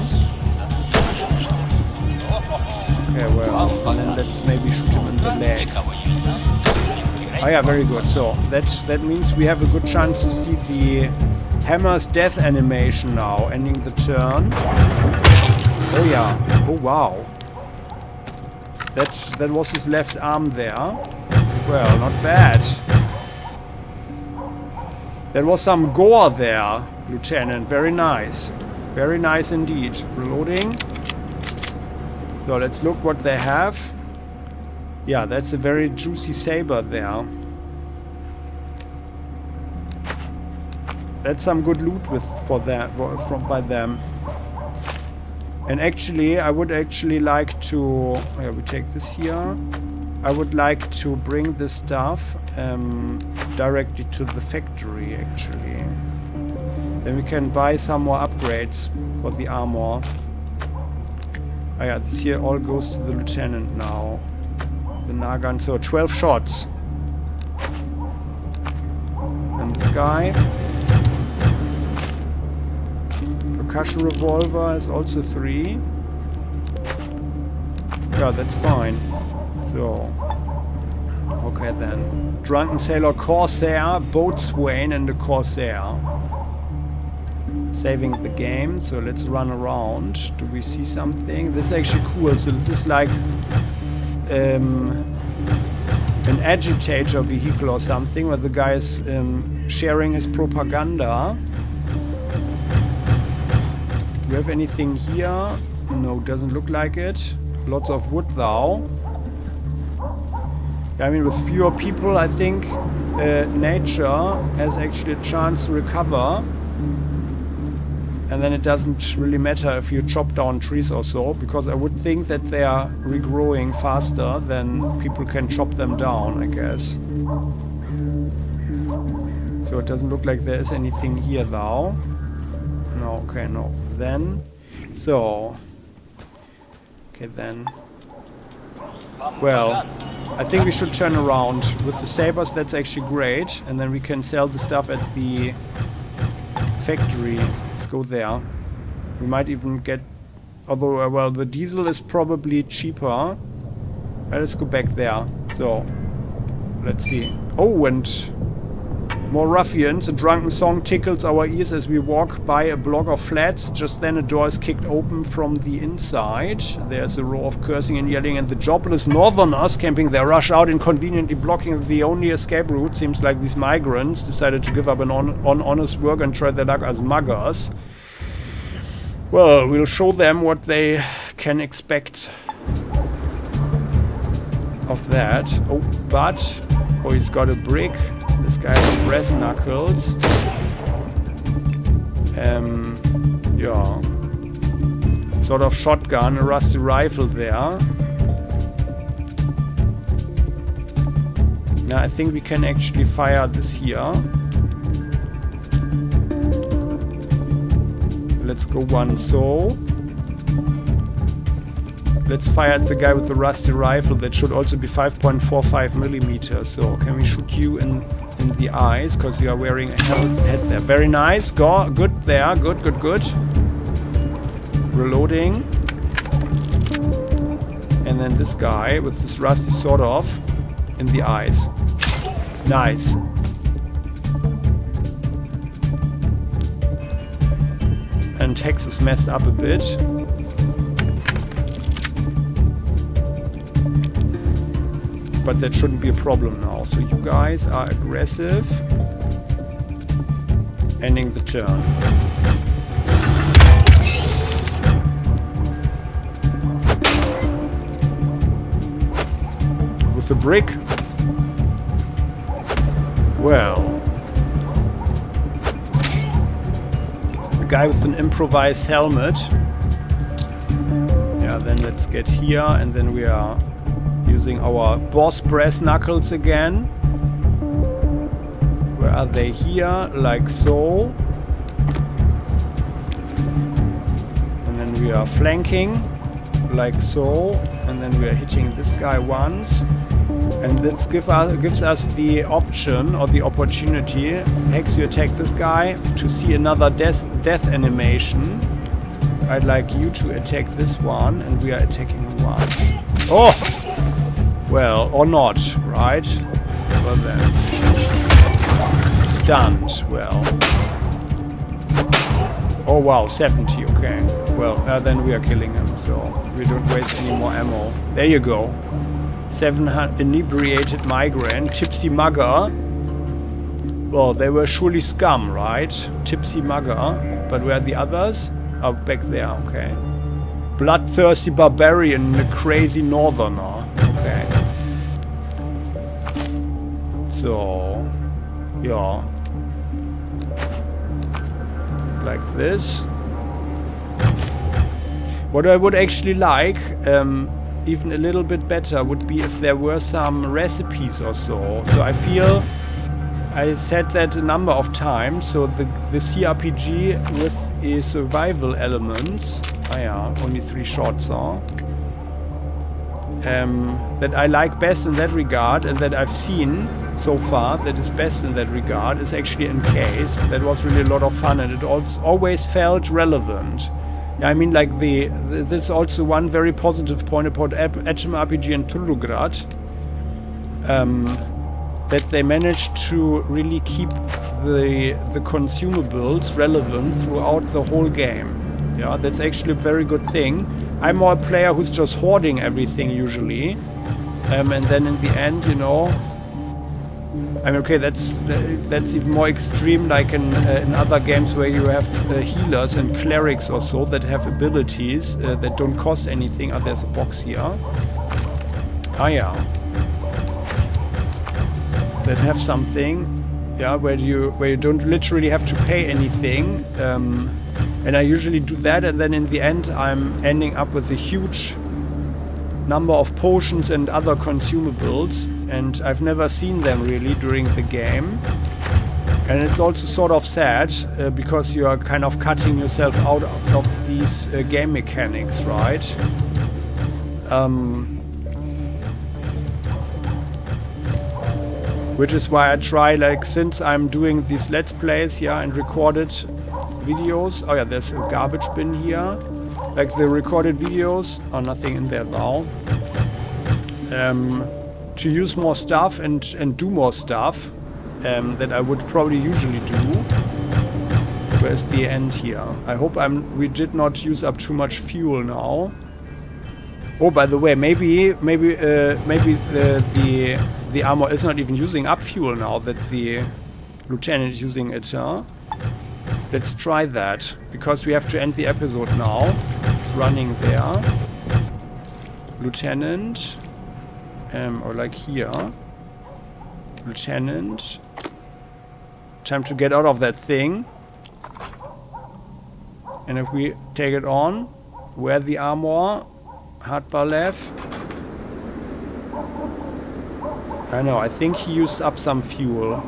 Okay, well, and then let's maybe shoot him in the leg. Oh yeah, very good. So that means we have a good chance to see the hammer's death animation now, ending the turn. Oh yeah. Oh wow. That was his left arm there. Well, not bad. There was some gore there, Lieutenant. Very nice. Very nice indeed. Reloading. So let's look what they have. Yeah, that's a very juicy saber there. That's some good loot by them. And actually, I would actually like to... Yeah, we take this here. I would like to bring this stuff directly to the factory, actually. Then we can buy some more upgrades for the armor. Oh yeah, this here all goes to the lieutenant now. The Nagan, so 12 shots. And this guy. Percussion revolver is also 3. Yeah, that's fine. So, okay then. Drunken Sailor Corsair, Boatswain and the Corsair. Saving the game, so let's run around. Do we see something? This is actually cool. So this is like an agitator vehicle or something where the guy is sharing his propaganda. Do we have anything here? No, doesn't look like it. Lots of wood though. I mean, with fewer people, I think nature has actually a chance to recover. And then it doesn't really matter if you chop down trees or so, because I would think that they are regrowing faster than people can chop them down, I guess. So it doesn't look like there is anything here though. No, okay, no. Then, so... Okay, then... Well, I think we should turn around. With the sabers, that's actually great. And then we can sell the stuff at the factory. Let's go there. We might even get... Although, well, the diesel is probably cheaper. Well, let's go back there. So, let's see. Oh, and More ruffians. A drunken song tickles our ears as we walk by a block of flats. Just then a door is kicked open from the inside. There's a row of cursing and yelling, and the jobless northerners camping there rush out, inconveniently blocking the only escape route. Seems like these migrants decided to give up on honest work and try their luck as muggers. Well, we'll show them what they can expect of that. Oh, but... Oh, he's got a brick. This guy has brass knuckles. Yeah. Sort of shotgun, a rusty rifle there. Now I think we can actually fire this here. Let's go one so. Let's fire at the guy with the rusty rifle. That should also be 5.45 millimeters. So can we shoot you in the eyes? Because you are wearing a head there. Very nice. Go. Good there. Good, good, good. Reloading. And then this guy with this rusty sword off in the eyes. Nice. And Hex is messed up a bit. But that shouldn't be a problem now. So you guys are aggressive. Ending the turn. With the brick. Well. The guy with an improvised helmet. Yeah, then let's get here and then we are using our boss brass knuckles again. Where are they? Here, like so. And then we are flanking, like so. And then we are hitting this guy once. And this gives us the option or the opportunity. Hex, you attack this guy to see another death animation. I'd like you to attack this one, and we are attacking once. Oh! Well, or not, right? Well then. Stunned, well. Oh wow, 70, okay. Well, then we are killing him, so we don't waste any more ammo. There you go. 700 inebriated migrant, tipsy mugger. Well, they were surely scum, right? Tipsy mugger. But where are the others? Oh, back there, okay. Bloodthirsty barbarian, a crazy northerner. Okay. So, yeah. Like this. What I would actually like, even a little bit better, would be if there were some recipes or so. So I feel, I said that a number of times, so the CRPG with a survival element, oh yeah, only 3 shots, huh? That I like best in that regard, and that I've seen so far that is best in that regard, is actually Encase. That was really a lot of fun, and it always felt relevant. I mean, like there's also one very positive point about AtomRPG and Trudograd, that they managed to really keep the consumables relevant throughout the whole game. Yeah, that's actually a very good thing. I'm more a player who's just hoarding everything usually, and then in the end, you know, I mean, okay, that's even more extreme, like in other games where you have healers and clerics or so that have abilities that don't cost anything. Oh, there's a box here. Ah, yeah. That have something, yeah, where you don't literally have to pay anything. And I usually do that, and then in the end I'm ending up with a huge number of potions and other consumables, and I've never seen them really during the game. And it's also sort of sad, because you are kind of cutting yourself out of these game mechanics, right? Which is why I try, like, since I'm doing these Let's Plays, yeah, and recorded videos. Oh yeah, there's a garbage bin here. Like the recorded videos. Oh, nothing in there now. To use more stuff and do more stuff. that I would probably usually do. Where's the end here? I hope we did not use up too much fuel now. Oh, by the way, maybe the armor is not even using up fuel now that the lieutenant is using it, huh? Let's try that, because we have to end the episode now. It's running there. Lieutenant. Or like here. Lieutenant. Time to get out of that thing. And if we take it on, wear the armor, hardball left. I know, I think he used up some fuel.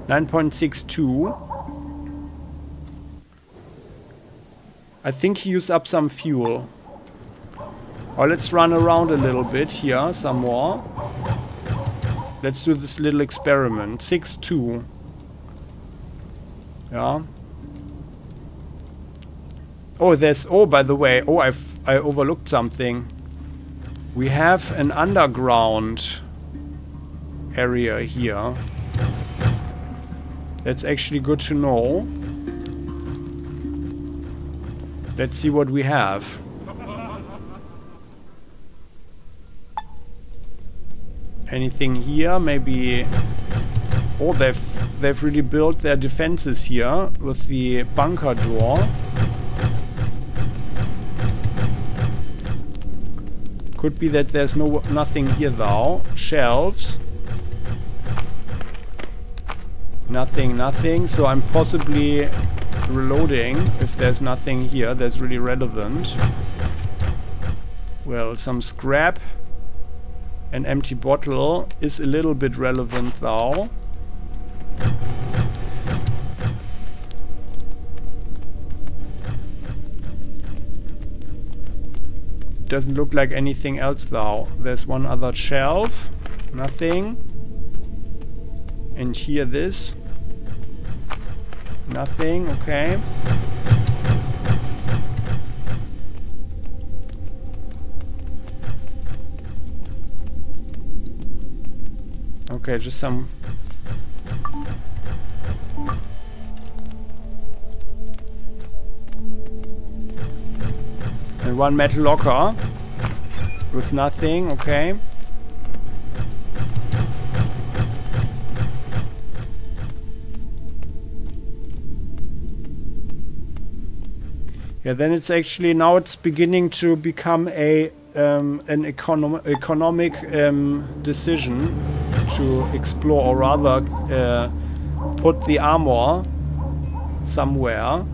9.62. I think he used up some fuel. Or let's run around a little bit here, some more. Let's do this little experiment. 6.2. Yeah. Oh, there's... Oh, by the way. Oh, I overlooked something. We have an underground area here. That's actually good to know. Let's see what we have. Anything here? Maybe... Oh, they've really built their defenses here with the bunker door. Could be that there's nothing here though. Shelves. Nothing. So I'm possibly reloading if there's nothing here that's really relevant. Well, some scrap. An empty bottle is a little bit relevant though. Doesn't look like anything else though. There's one other shelf. Nothing. And here this. Nothing, okay. Okay, just some... And one metal locker. With nothing, okay. Yeah, then it's actually... Now it's beginning to become a... an economic decision to explore, or rather put the armor somewhere.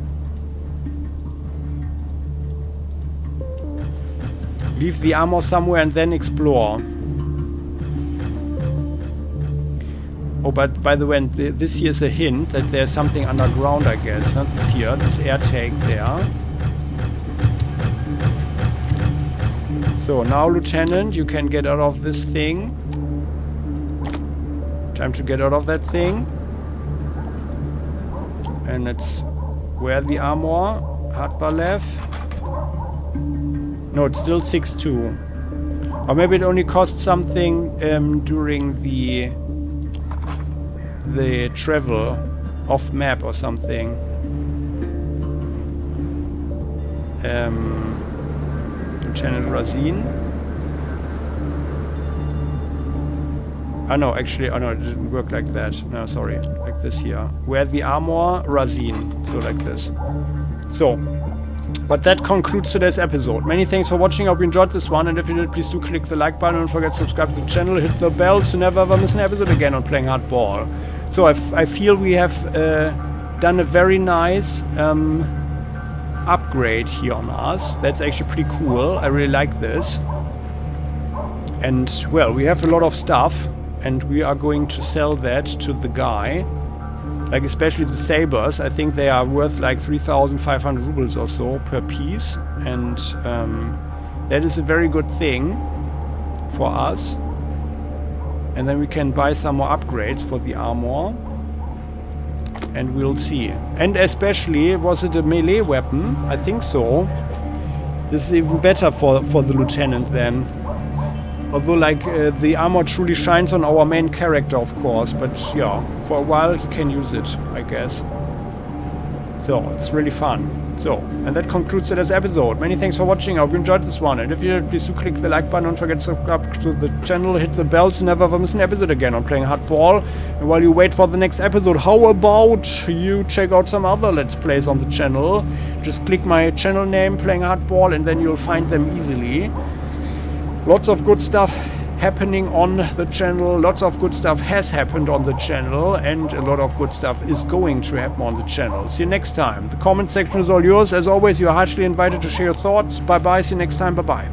Leave the armor somewhere and then explore. Oh, but by the way, this here is a hint that there's something underground, I guess. Not this here, this air tank there. So now, Lieutenant, you can get out of this thing. Time to get out of that thing. And let's wear the armor. Hardball left. No, it's still 6.2. Or maybe it only cost something during the travel off map or something. Lieutenant Razin. Oh no, actually, oh no, it didn't work like that. No, sorry, like this here. Wear the armor, Razin. So like this. So, but that concludes today's episode. Many thanks for watching. I hope you enjoyed this one. And if you did, please do click the like button. And don't forget to subscribe to the channel. Hit the bell to never ever miss an episode again on Playing Hardball. So I feel we have done a very nice upgrade here on us. That's actually pretty cool. I really like this. And, well, we have a lot of stuff. And we are going to sell that to the guy. Like, especially the sabers. I think they are worth like 3,500 rubles or so per piece. And that is a very good thing for us. And then we can buy some more upgrades for the armor. And we'll see. And especially, was it a melee weapon? I think so. This is even better for the lieutenant then. Although, like, the armor truly shines on our main character, of course. But, yeah, for a while he can use it, I guess. So, it's really fun. So, and that concludes today's episode. Many thanks for watching. I hope you enjoyed this one. And if you did, please do click the like button. Don't forget to subscribe to the channel. Hit the bell to never ever miss an episode again on Playing Hardball. And while you wait for the next episode, how about you check out some other Let's Plays on the channel? Just click my channel name, Playing Hardball, and then you'll find them easily. Lots of good stuff happening on the channel. Lots of good stuff has happened on the channel, and a lot of good stuff is going to happen on the channel. See you next time. The comment section is all yours. As always, you are heartily invited to share your thoughts. Bye bye. See you next time. Bye bye.